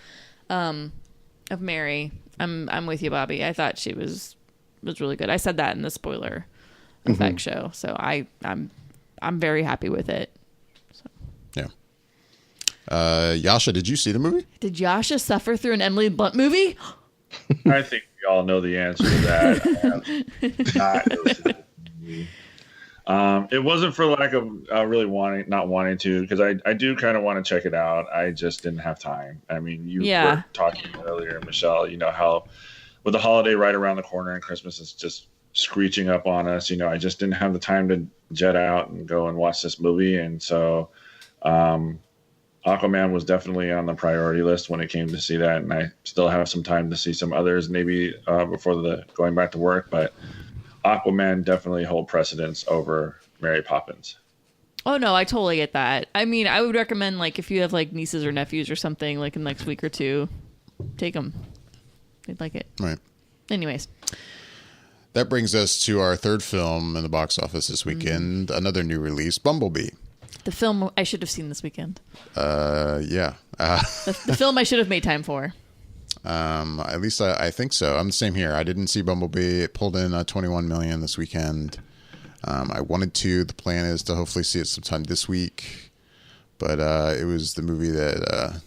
of Mary. I'm with you, Bobby. I thought she was really good. I said that in the spoiler effect show. So I'm very happy with it. Yeah. Yasha, did you see the movie? Did Yasha suffer through an Emily Blunt movie? I think we all know the answer to that. It wasn't for lack of really not wanting to, because I do kind of want to check it out. I just didn't have time. I mean, you were talking earlier, Michelle, how with the holiday right around the corner and Christmas is just screeching up on us, I just didn't have the time to jet out and go and watch this movie. And so Aquaman was definitely on the priority list when it came to see that. And I still have some time to see some others maybe before going back to work, but Aquaman definitely hold precedence over Mary Poppins. Oh no, I totally get that. I mean, I would recommend, like, if you have like nieces or nephews or something, like in the next week or two, take them. They'd like it. Right. Anyways. That brings us to our third film in the box office this weekend. Another new release, Bumblebee. The film I should have seen this weekend. Yeah. The film I should have made time for. At least I think so. I'm the same here. I didn't see Bumblebee. It pulled in $21 million this weekend. I wanted to. The plan is to hopefully see it sometime this week, but it was the movie that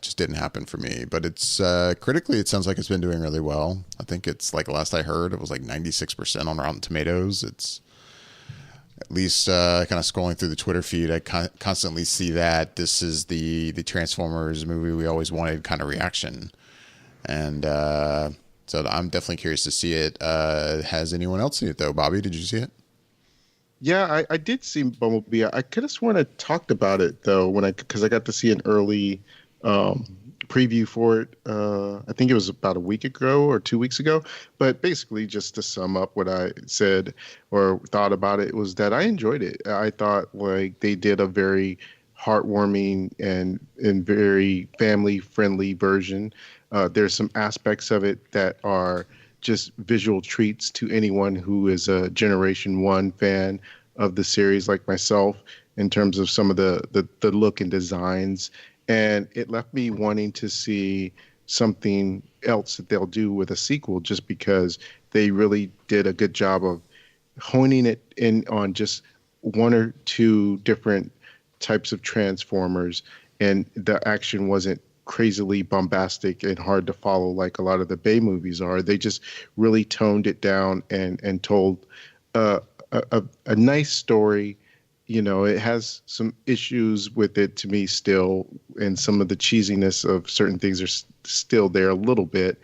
just didn't happen for me. But it's critically, it sounds like it's been doing really well. I think it's like last I heard, it was like 96% on Rotten Tomatoes. It's at least kind of scrolling through the Twitter feed, I constantly see that this is the Transformers movie we always wanted kind of reaction. And so I'm definitely curious to see it. Has anyone else seen it, though? Bobby, did you see it? Yeah, I did see Bumblebee. I could have sworn I talked about it, though, because I got to see an early preview for it. I think it was about a week ago or 2 weeks ago. But basically, just to sum up what I said or thought about it, was that I enjoyed it. I thought like they did a very heartwarming and very family friendly version. There's some aspects of it that are just visual treats to anyone who is a Generation 1 fan of the series like myself, in terms of some of the look and designs. And it left me wanting to see something else that they'll do with a sequel, just because they really did a good job of honing it in on just one or two different types of Transformers, and the action wasn't crazily bombastic and hard to follow like a lot of the Bay movies are. They just really toned it down and told a nice story. You know, it has some issues with it to me still, and some of the cheesiness of certain things are still there a little bit.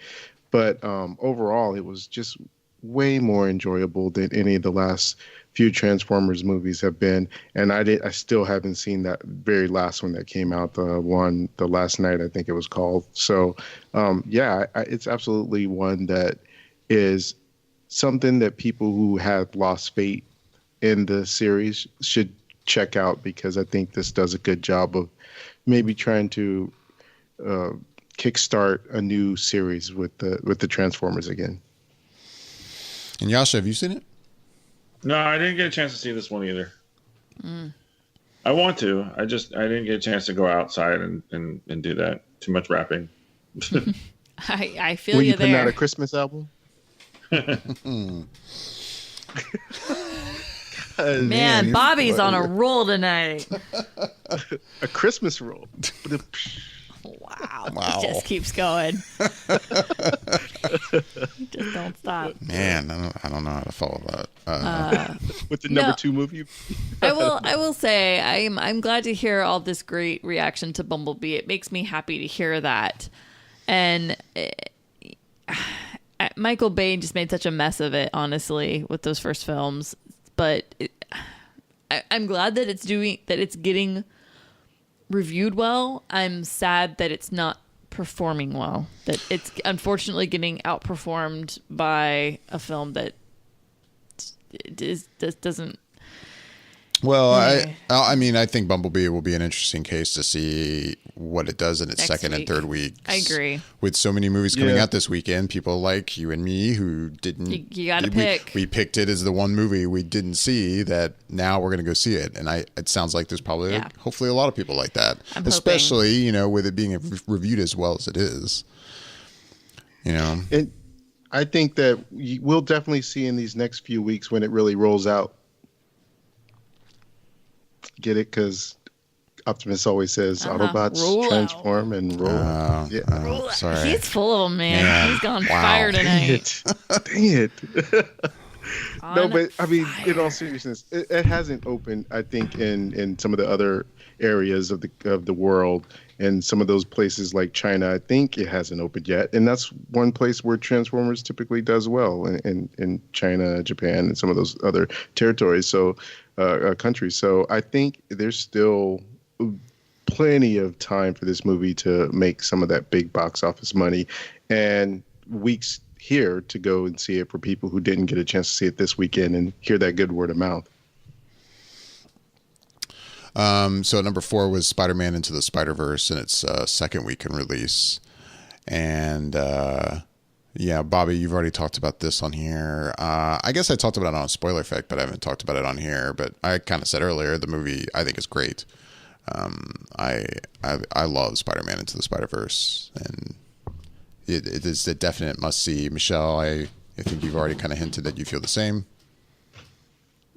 But overall, it was just way more enjoyable than any of the last few Transformers movies have been. And I still haven't seen that very last one that came out, the last night, I think it was called. So, it's absolutely one that is something that people who have lost faith in the series should check out, because I think this does a good job of maybe trying to kickstart a new series with the Transformers again. And Yasha, have you seen it? No, I didn't get a chance to see this one either. I want to. I didn't get a chance to go outside and do that. Too much rapping. I feel you there. Were you there. putting out a Christmas album? Man, Bobby's on a roll tonight. A Christmas roll. Wow. It just keeps going. Just don't stop. Man, I don't know how to follow that. With the number 2 movie. I will say I'm glad to hear all this great reaction to Bumblebee. It makes me happy to hear that. And Michael Bay just made such a mess of it, honestly, with those first films. But I'm glad that it's getting reviewed well. I'm sad that it's not performing well, that it's unfortunately getting outperformed by a film that doesn't. Well, I mean, I think Bumblebee will be an interesting case to see what it does in its second and third weeks. I agree. With so many movies coming out this weekend, people like you and me who didn't. You got to pick. We picked it as the one movie we didn't see that now we're going to go see it. And it sounds like there's probably hopefully a lot of people like that. I'm especially, hoping. With it being reviewed as well as it is. And I think that we'll definitely see in these next few weeks when it really rolls out. Get it? Because Optimus always says Autobots transform and roll. Sorry. He's full of them, man. He's gone fire tonight. Dang it. No, but I mean, in all seriousness, it hasn't opened, I think, in some of the other areas of the world, and some of those places like China, I think it hasn't opened yet. And that's one place where Transformers typically does well, in China, Japan, and some of those other territories. So countries. So I think there's still plenty of time for this movie to make some of that big box office money, and weeks here to go and see it for people who didn't get a chance to see it this weekend and hear that good word of mouth. So number 4 was Spider-Man Into the Spider-Verse in its second weekend release. And Bobby, you've already talked about this on here. I guess I talked about it on Spoiler Effect, but I haven't talked about it on here. But I kind of said earlier, the movie I think is great. I love Spider-Man Into the Spider-Verse, and it is a definite must-see. Michelle, I think you've already kind of hinted that you feel the same.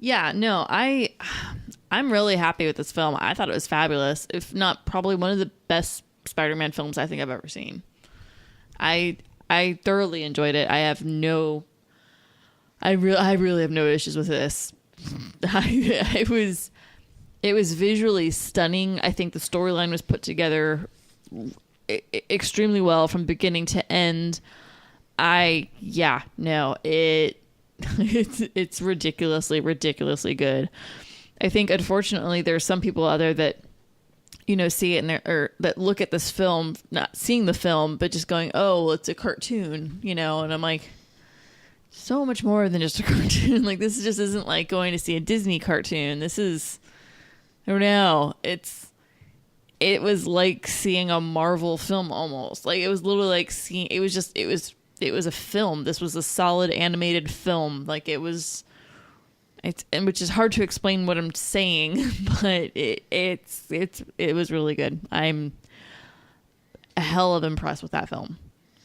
Yeah, no, I'm really happy with this film. I thought it was fabulous, if not probably one of the best Spider-Man films I think I've ever seen. I thoroughly enjoyed it. I really have no issues with this. It was visually stunning. I think the storyline was put together extremely well from beginning to end. It's ridiculously good. I think unfortunately there's some people out there that see it or that look at this film not seeing the film but just going, oh, well, it's a cartoon, and I'm like, so much more than just a cartoon. Like, this just isn't like going to see a Disney cartoon. This is, I don't know, it's it was like seeing a Marvel film almost. Like, it was literally like seeing, it was a film. This was a solid animated film. Like, it was, and which is hard to explain what I'm saying, but it was really good. I'm a hell of impressed with that film.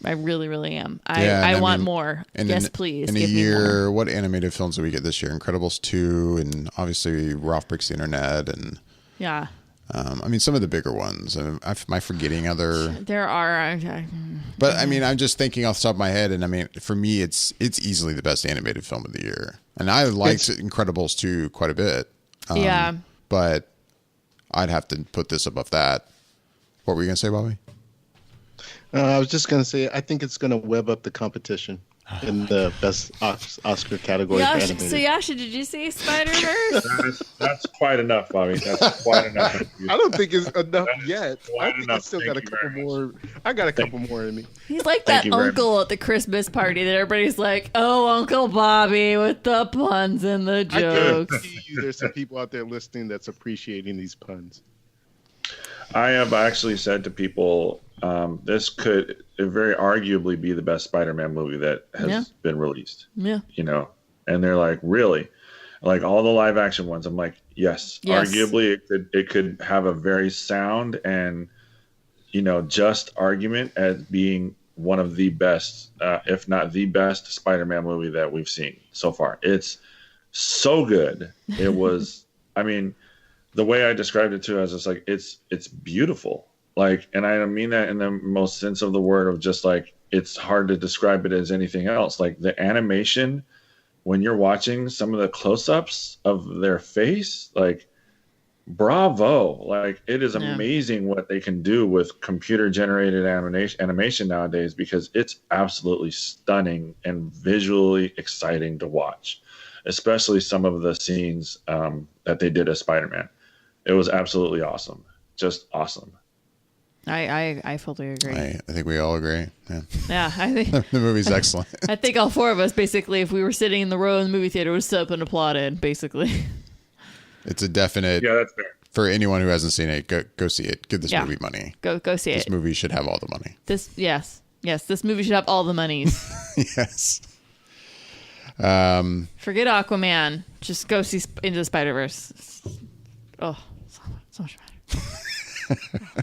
I really, really am. I want more. Yes, please. In a year, what animated films do we get this year? Incredibles 2, and obviously Ralph Breaks the Internet, and yeah. I mean, some of the bigger ones. Am I forgetting other? There are. But I mean, I'm just thinking off the top of my head, and I mean, for me, it's easily the best animated film of the year, and I liked Incredibles 2 quite a bit. Yeah. But I'd have to put this above that. What were you gonna say, Bobby? I was just going to say, I think it's going to web up the competition in the best Oscar category for animated. So, Yasha, did you see Spider-Verse? That's quite enough, Bobby. That's quite enough. I don't think it's enough yet. I think I still got a couple more. I got a couple more in me. He's like that uncle at the Christmas party that everybody's like, oh, Uncle Bobby with the puns and the jokes. I guarantee you there's some people out there listening that's appreciating these puns. I have actually said to people, this could very arguably be the best Spider-Man movie that has been released. Yeah. You know, and they're like, really? Like all the live action ones. I'm like, yes. Arguably it could have a very sound and, you know, just argument as being one of the best, if not the best Spider-Man movie that we've seen so far. It's so good. It was, I mean, the way I described it to us, it's like, it's beautiful. Like, and I mean that in the most sense of the word of just like, it's hard to describe it as anything else. Like the animation, when you're watching some of the close-ups of their face, like, bravo. Like, it is amazing what they can do with computer-generated animation nowadays, because it's absolutely stunning and visually exciting to watch, especially some of the scenes that they did as Spider-Man. It was absolutely awesome. Just awesome. I fully agree. I think we all agree. Yeah, I think the movie's excellent. I think all four of us, basically, if we were sitting in the row in the movie theater, would sit up and applauded, basically. It's a definite. Yeah, that's fair. For anyone who hasn't seen it, go see it. Give this movie money. Go see it. This movie should have all the money. Yes. This movie should have all the monies. Yes. Forget Aquaman. Just go see Into the Spider-Verse. Oh, so much better.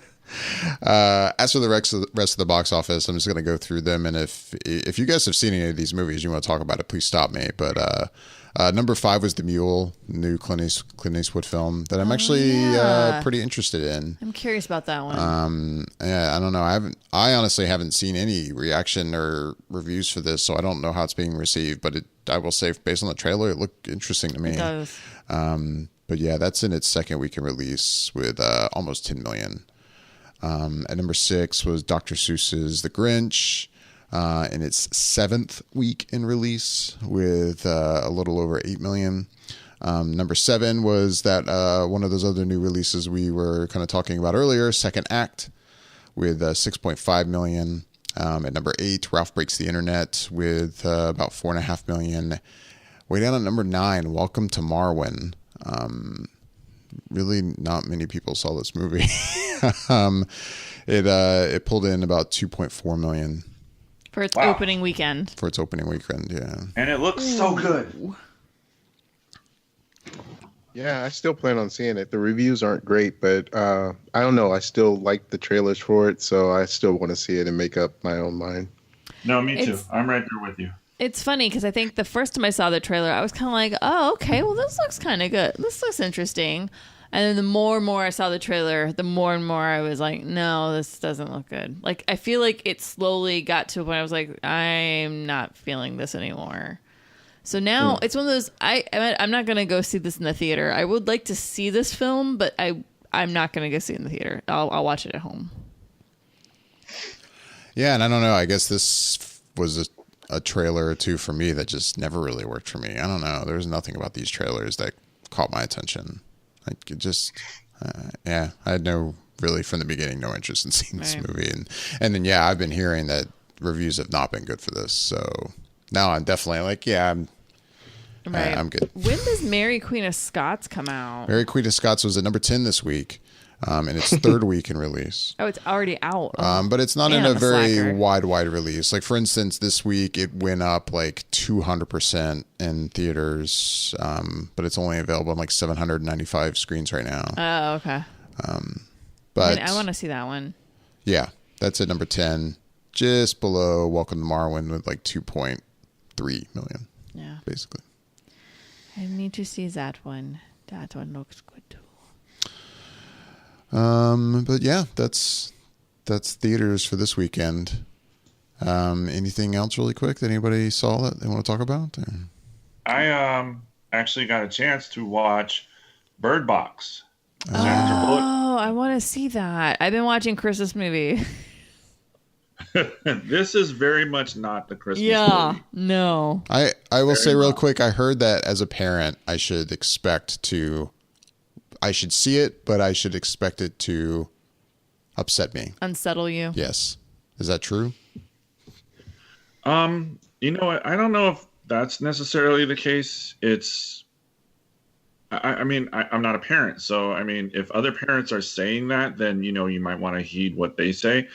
As for the rest of the box office, I'm just going to go through them, and if you guys have seen any of these movies, you want to talk about it, please stop me. But number 5 was The Mule, new Clint Eastwood film that I'm actually pretty interested in. I'm curious about that one. Yeah, I don't know. I honestly haven't seen any reaction or reviews for this, so I don't know how it's being received. But I will say, based on the trailer, it looked interesting to me. It does. But yeah, that's in its second week in release with almost 10 million. At number 6 was Dr. Seuss's The Grinch, in its 7th week in release with a little over 8 million. Number 7 was that one of those other new releases we were kind of talking about earlier, Second Act, with 6.5 million. At number 8, Ralph Breaks the Internet with about 4.5 million. Way down at number 9, Welcome to Marwen. Really not many people saw this movie. It pulled in about 2.4 million for its opening weekend. Yeah. And it looks so good. Yeah, I still plan on seeing it. The reviews aren't great, but I don't know. I still like the trailers for it, so I still want to see it and make up my own mind. No, me too. I'm right there with you. It's funny because I think the first time I saw the trailer, I was kind of like, oh, okay, well, this looks kind of good. This looks interesting. And then the more and more I saw the trailer, the more and more I was like, no, this doesn't look good. Like, I feel like it slowly got to a point I was like, I'm not feeling this anymore. So now it's one of those, I'm not going to go see this in the theater. I would like to see this film, but I'm not going to go see it in the theater. I'll watch it at home. Yeah, and I don't know. I guess this was a trailer or two for me that just never really worked for me. I don't know. There was nothing about these trailers that caught my attention. Like, it just, I had really from the beginning, no interest in seeing this movie. And then, I've been hearing that reviews have not been good for this. So now I'm definitely like, I'm good. When does Mary Queen of Scots come out? Mary Queen of Scots was at number 10 this week. in its third week in release. Oh, it's already out. But it's not in a very wide release. Like, for instance, this week it went up like 200% in theaters, but it's only available on like 795 screens right now. Oh, okay. But I want to see that one. Yeah, that's at number 10, just below Welcome to Marwen with like 2.3 million. Yeah, basically. I need to see that one. That one looks good too. But yeah, that's theaters for this weekend. Anything else really quick that anybody saw that they want to talk about? Or? I actually got a chance to watch Bird Box. Oh, I want to see that. I've been watching Christmas movie. This is very much not the Christmas movie. No. I will say real quick, I heard that as a parent, I should see it, but I should expect it to upset me. Unsettle you. Yes. Is that true? You know what? I don't know if that's necessarily the case. I mean, I'm not a parent. So, I mean, if other parents are saying that, then, you know, you might want to heed what they say.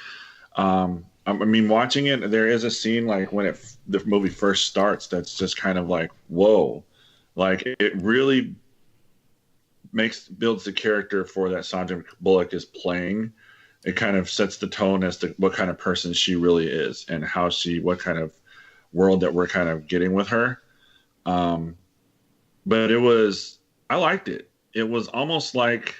I mean, watching it, there is a scene like when the movie first starts that's just kind of like, whoa. Like, it really builds the character for that Sandra Bullock is playing. It kind of sets the tone as to what kind of person she really is and what kind of world that we're kind of getting with her. But I liked it. It was almost like,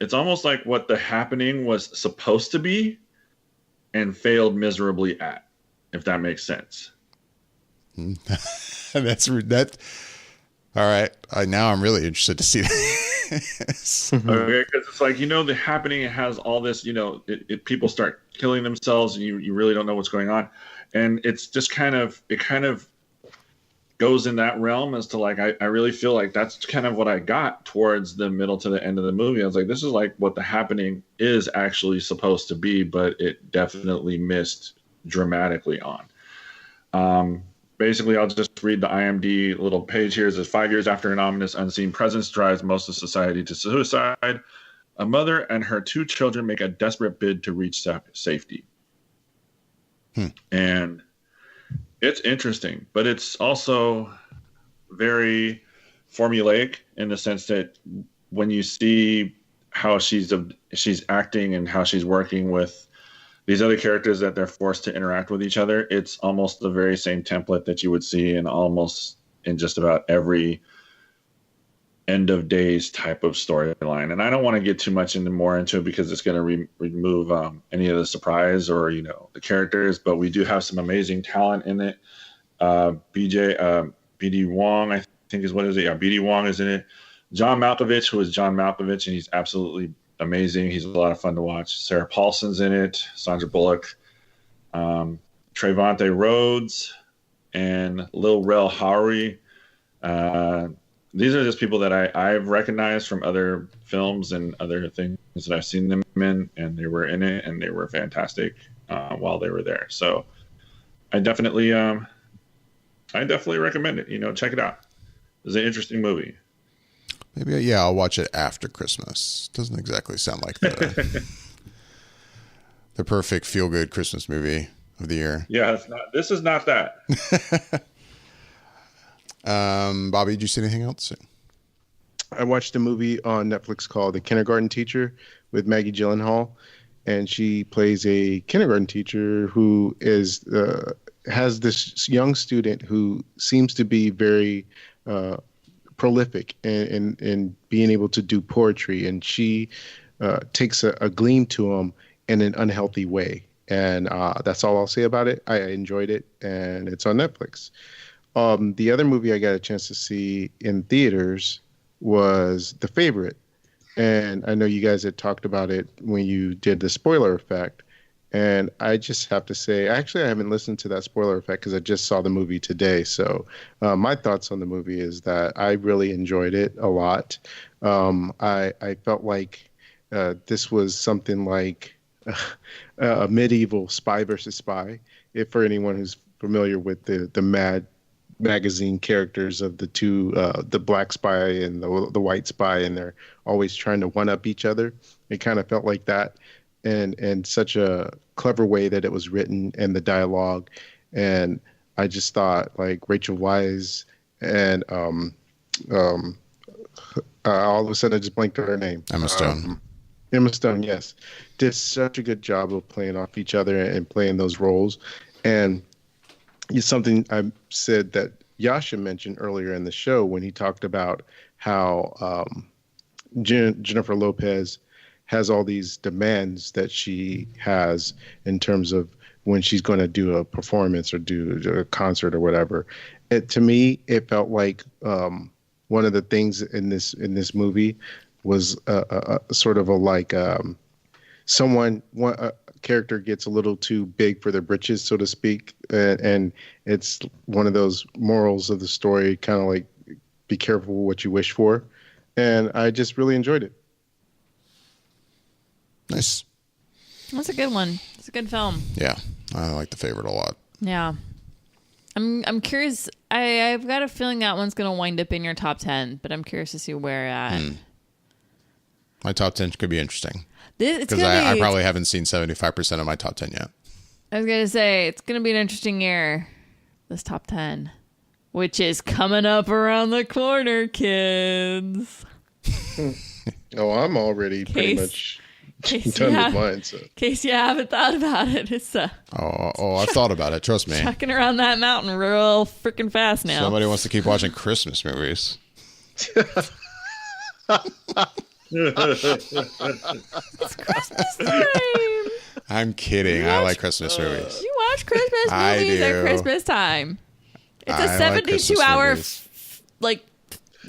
it's almost like what The Happening was supposed to be and failed miserably at, if that makes sense. That. All right. Now I'm really interested to see this. Okay, because it's like, you know, The Happening, it has all this, you know, people start killing themselves and you really don't know what's going on. And it's just kind of goes in that realm as to like, I really feel like that's kind of what I got towards the middle to the end of the movie. I was like, this is like what The Happening is actually supposed to be, but it definitely missed dramatically on. Basically, I'll just read the IMDb little page here. It says 5 years after an ominous unseen presence drives most of society to suicide, a mother and her 2 children make a desperate bid to reach safety. And it's interesting, but it's also very formulaic in the sense that when you see how she's acting and how she's working with these other characters that they're forced to interact with each other, it's almost the very same template that you would see in just about every end of days type of storyline. And I don't want to get too much more into it because it's going to remove any of the surprise or, you know, the characters, but we do have some amazing talent in it. BD Wong, I think is what is it? Yeah, BD Wong is in it. John Malkovich, who is John Malkovich, and he's absolutely amazing. He's a lot of fun to watch. Sarah Paulson's in it. Sandra Bullock, Trevante Rhodes, and Lil Rel Howery. These are just people that I've recognized from other films and other things that I've seen them in, and they were in it, and they were fantastic while they were there. So I definitely recommend it. You know, check it out. It's an interesting movie. Maybe, I'll watch it after Christmas. Doesn't exactly sound like the perfect feel-good Christmas movie of the year. Yeah, it's not. This is not that. Bobby, did you see anything else? I watched a movie on Netflix called The Kindergarten Teacher with Maggie Gyllenhaal, and she plays a kindergarten teacher who has this young student who seems to be very prolific in being able to do poetry, and she takes a gleam to him in an unhealthy way. And that's all I'll say about it. I enjoyed it, and it's on Netflix. The other movie I got a chance to see in theaters was The Favorite. And I know you guys had talked about it when you did the spoiler effect. And I just have to say, actually, I haven't listened to that spoiler effect because I just saw the movie today. So my thoughts on the movie is that I really enjoyed it a lot. I felt like this was something like a medieval Spy versus Spy, if for anyone who's familiar with the Mad magazine characters of the two, the black spy and the white spy, and they're always trying to one up each other. It kind of felt like that, and such a clever way that it was written and the dialogue. And I just thought like Rachel Weisz and all of a sudden I just blanked on her name. Emma Stone. Emma Stone, yes, did such a good job of playing off each other and playing those roles. And it's something I said that Yasha mentioned earlier in the show when he talked about how Jennifer Lopez has all these demands that she has in terms of when she's going to do a performance or do a concert or whatever. To me, it felt like one of the things in this movie was sort of a character gets a little too big for their britches, so to speak, and it's one of those morals of the story, kind of like be careful what you wish for, and I just really enjoyed it. Nice. That's a good one. It's a good film. Yeah, I like The Favorite a lot. Yeah. I'm curious. I've got a feeling that one's going to wind up in your top 10, but I'm curious to see where at. My top 10 could be interesting. Because I probably haven't seen 75% of my top 10 yet. I was going to say, it's going to be an interesting year, this top 10, which is coming up around the corner, kids. Oh, I'm already pretty much done with mine. So. In case you haven't thought about it, it's I've thought about it. Trust me. Chucking around that mountain real freaking fast now. Somebody wants to keep watching Christmas movies. It's Christmas time. I'm kidding. I like Christmas movies. You watch Christmas movies at Christmas time. It's a 72-hour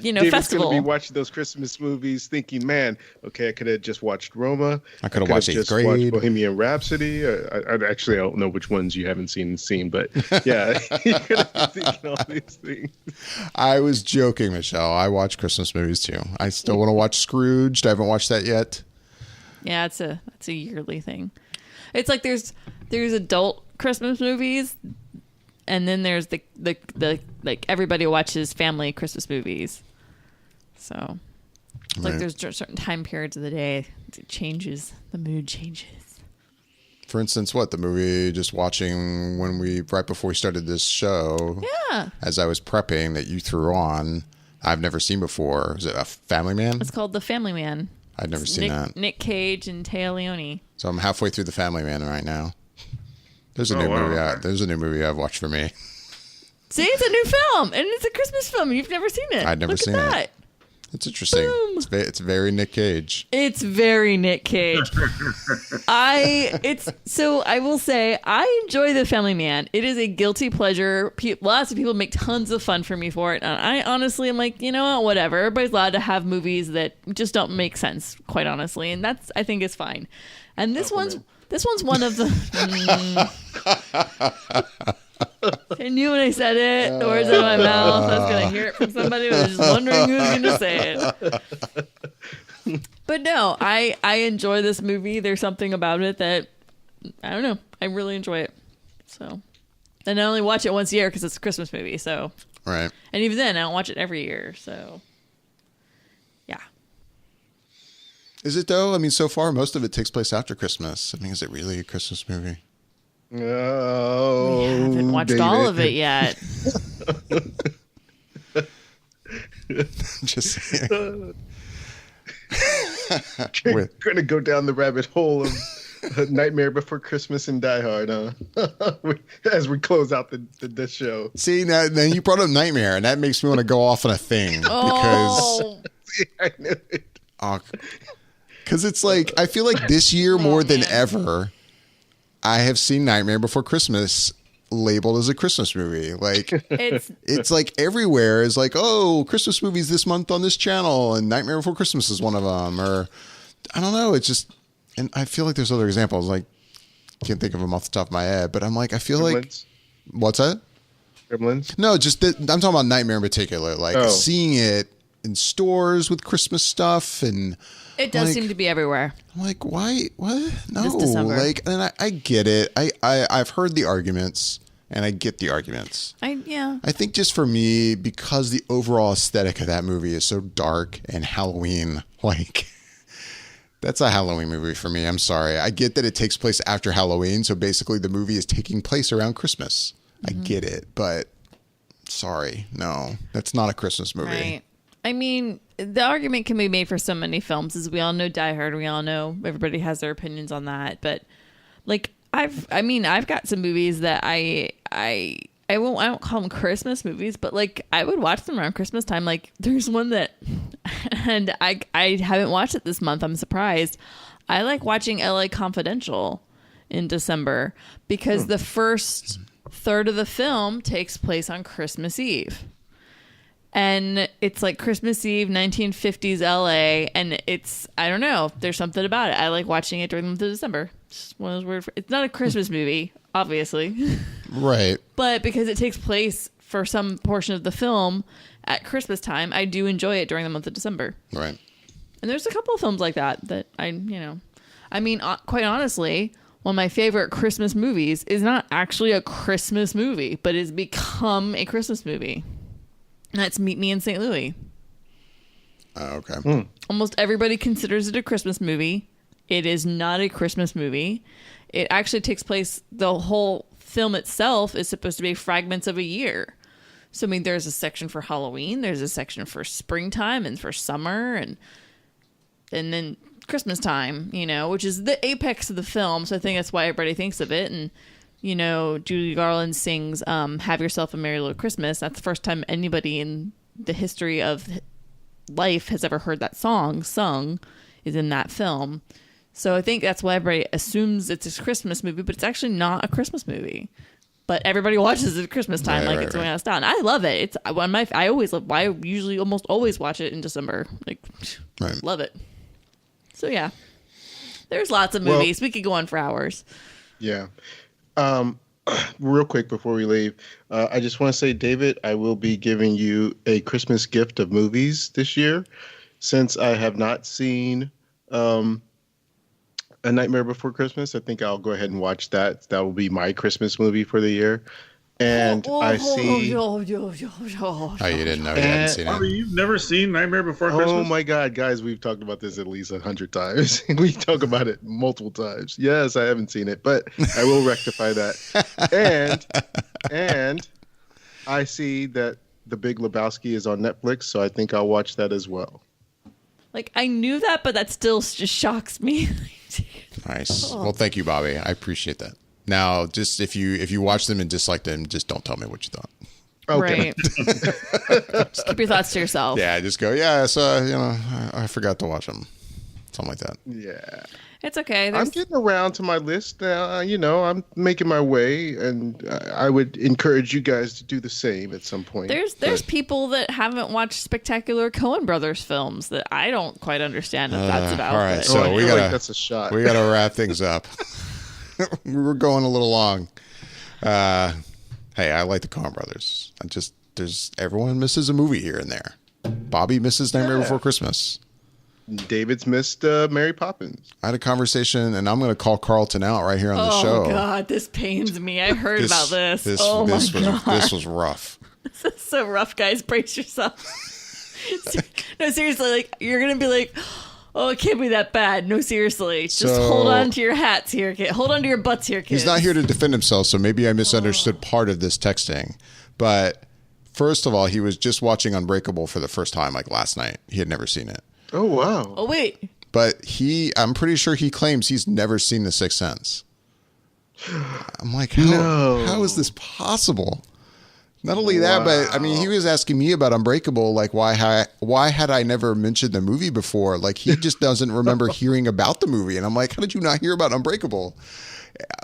David's festival. Going to be watching those Christmas movies thinking, man, okay, I could have just watched Roma. I could have watched 8th grade. Watched Bohemian Rhapsody. I don't know which ones you haven't seen, but yeah, you're going to be thinking all these things. I was joking, Michelle. I watch Christmas movies too. I still want to watch Scrooged. I haven't watched that yet. Yeah, that's a yearly thing. It's like there's adult Christmas movies, and then there's the like everybody watches family Christmas movies. So it's like there's certain time periods of the day it changes, the mood changes. For instance, the movie just watching right before we started this show? Yeah. As I was prepping that you threw on, I've never seen before. Is it a Family Man? It's called The Family Man. I'd never seen that. Nick Cage and Téa Leoni. So I'm halfway through The Family Man right now. There's a new movie. There's a new movie I've watched for me. See, it's a new film, and it's a Christmas film. You've never seen it. I'd never seen it. It's interesting. It's very Nick Cage. It's very Nick Cage. I will say I enjoy The Family Man. It is a guilty pleasure. Lots of people make tons of fun for me for it, and I honestly am like, you know what, whatever. Everybody's allowed to have movies that just don't make sense, quite honestly, and that's, I think, is fine. And this one's one of the. I knew when I said it, the words out of my mouth, I was going to hear it from somebody, but I was just wondering who's going to say it. But no, I enjoy this movie. There's something about it that, I don't know, I really enjoy it. So, and I only watch it once a year because it's a Christmas movie, so. Right. And even then, I don't watch it every year, so. Yeah. Is it though? I mean, so far, most of it takes place after Christmas. I mean, is it really a Christmas movie? Oh, I haven't watched David. all of it yet. Just saying. We're going to go down the rabbit hole of Nightmare Before Christmas and Die Hard, huh? As we close out the show. See, now you brought up Nightmare, and that makes me want to go off on a thing because I knew it. Because it's like, I feel like this year more than ever, I have seen Nightmare Before Christmas labeled as a Christmas movie. Like it's like everywhere is like, oh, Christmas movies this month on this channel, and Nightmare Before Christmas is one of them. Or I don't know. It's just, and I feel like there's other examples. Like can't think of them off the top of my head, but I'm like, I feel Gremlins. like, what's that? Gremlins? No, just I'm talking about Nightmare in particular. Like seeing it in stores with Christmas stuff and. It does seem to be everywhere. I'm like, why? What? No. This December. Like, and I get it. I've heard the arguments And I get the arguments. I think just for me, because the overall aesthetic of that movie is so dark and Halloween, like, that's a Halloween movie for me. I'm sorry. I get that it takes place after Halloween, so basically the movie is taking place around Christmas. Mm-hmm. I get it, but sorry. No, that's not a Christmas movie. Right. I mean, the argument can be made for so many films. As we all know Die Hard, we all know everybody has their opinions on that, but like I've got some movies that I won't call them Christmas movies, but like I would watch them around Christmas time. Like there's one that, and I haven't watched it this month. I'm surprised. I like watching LA Confidential in December because the first third of the film takes place on Christmas Eve. And it's like Christmas Eve, 1950s LA, and it's, I don't know, there's something about it. I like watching it during the month of December. It's one of those weird, it's not a Christmas movie, obviously. Right. But because it takes place for some portion of the film at Christmas time, I do enjoy it during the month of December. Right. And there's a couple of films like that I mean, quite honestly, one of my favorite Christmas movies is not actually a Christmas movie, but it's become a Christmas movie. And that's Meet Me in St. Louis. Okay. Almost everybody considers it a Christmas movie. It is not a Christmas movie. It actually takes place, the whole film itself is supposed to be fragments of a year. So, I mean, there's a section for Halloween, there's a section for springtime and for summer, and then Christmas time, which is the apex of the film. So I think that's why everybody thinks of it. And Judy Garland sings Have Yourself a Merry Little Christmas. That's the first time anybody in the history of life has ever heard that song sung, is in that film. So I think that's why everybody assumes it's a Christmas movie, but it's actually not a Christmas movie. But everybody watches it at Christmas time, it's going out of style. I love it. It's one of my. I usually almost always watch it in December. Love it. So yeah, there's lots of movies. We could go on for hours. Yeah. Real quick before we leave, I just want to say, David, I will be giving you a Christmas gift of movies this year, since I have not seen A Nightmare Before Christmas. I think I'll go ahead and watch that. That will be my Christmas movie for the year. And I see. Oh, you didn't know you hadn't seen it? You've never seen Nightmare Before Christmas? Oh my God, guys, we've talked about this at least 100 times. We talk about it multiple times. Yes, I haven't seen it, but I will rectify that. And I see that The Big Lebowski is on Netflix, so I think I'll watch that as well. Like, I knew that, but that still just shocks me. Nice. Well, thank you, Bobby. I appreciate that. Now, just if you watch them and dislike them, just don't tell me what you thought. Okay. Right. Just keep your thoughts to yourself. Yeah, just go, I forgot to watch them. Something like that. Yeah. It's okay. I'm getting around to my list now. I'm making my way, and I would encourage you guys to do the same at some point. There's people that haven't watched spectacular Coen Brothers films that I don't quite understand what that's about. All right, so we gotta that's a shot. We gotta wrap things up. We're going a little long. Hey, I like the Coen Brothers. Everyone misses a movie here and there. Bobby misses Nightmare Before Christmas. David's missed Mary Poppins. I had a conversation, and I'm going to call Carlton out right here on the show. Oh, God, this pains me. I heard about this. This was rough. This is so rough, guys. Brace yourself. No, seriously, like, you're going to be like, oh, it can't be that bad. No, seriously. Just hold on to your hats here, kid. Hold on to your butts here, kids. He's not here to defend himself, so maybe I misunderstood part of this texting. But first of all, he was just watching Unbreakable for the first time, like last night. He had never seen it. Oh, wow. Oh, wait. But I'm pretty sure he claims he's never seen The Sixth Sense. I'm like, how is this possible? Not only that, but I mean, he was asking me about Unbreakable, like why had I never mentioned the movie before? Like, he just doesn't remember hearing about the movie. And I'm like, how did you not hear about Unbreakable?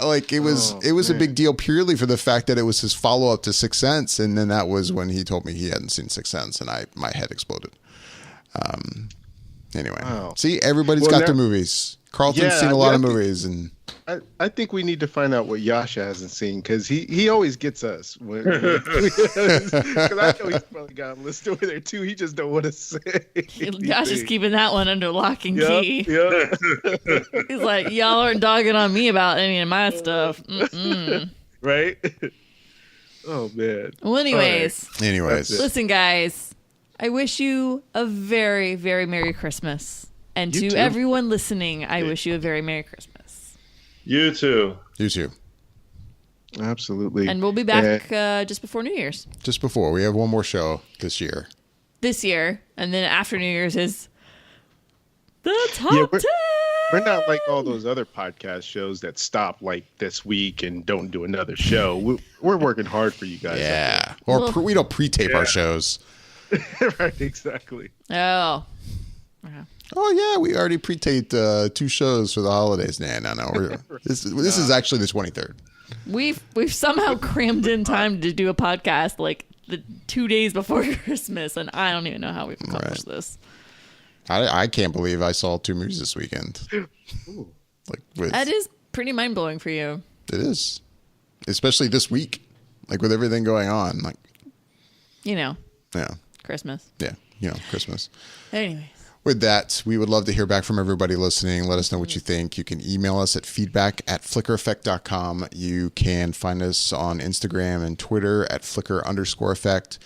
Like, it was a big deal purely for the fact that it was his follow-up to Sixth Sense. And then that was when he told me he hadn't seen Sixth Sense, and my head exploded. Anyway, see, everybody's got their movies. Carlton's seen a lot of movies, and I think we need to find out what Yasha hasn't seen, because he always gets us. Because I know he's probably got a list over there too. He just don't want to say. Yasha's keeping that one under lock and key. Yep. He's like, y'all aren't dogging on me about any of my stuff. Mm-mm. Right. Oh man. Well, anyways, listen, guys, I wish you a very, very Merry Christmas, and to everyone listening, I wish you a very Merry Christmas. You too. You too. Absolutely. And we'll be back just before New Year's. Just before. We have one more show this year. And then after New Year's is the top 10. We're not like all those other podcast shows that stop like this week and don't do another show. We're working hard for you guys. Yeah. Or we don't pre-tape our shows. Right, exactly. Oh. Oh, yeah. We already pre-taped 2 shows for the holidays. No. This is actually the 23rd. We've somehow crammed in time to do a podcast like the 2 days before Christmas, and I don't even know how we've accomplished this. I can't believe I saw 2 movies this weekend. That is pretty mind-blowing for you. It is. Especially this week. Like, with everything going on. Like, Yeah. Christmas. Christmas. Anyways. With that, we would love to hear back from everybody listening. Let us know what you think. You can email us at feedback@flickereffect.com. You can find us on Instagram and Twitter at @flicker_effect.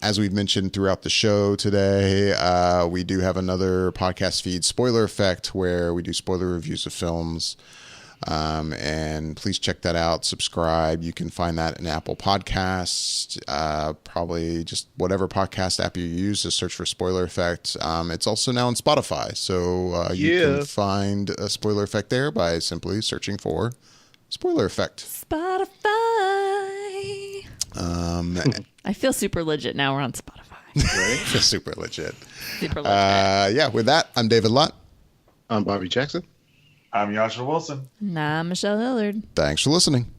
As we've mentioned throughout the show today, we do have another podcast feed, Spoiler Effect, where we do spoiler reviews of films. And please check that out. Subscribe. You can find that in Apple Podcasts, probably just whatever podcast app you use. Just search for Spoiler Effect. It's also now on Spotify, so you can find a Spoiler Effect there by simply searching for Spoiler Effect. Spotify. I feel super legit now. We're on Spotify. Right? Super legit. With that, I'm David Lott. I'm Bobby Jackson. I'm Yasha Wilson. And I'm Michelle Hillard. Thanks for listening.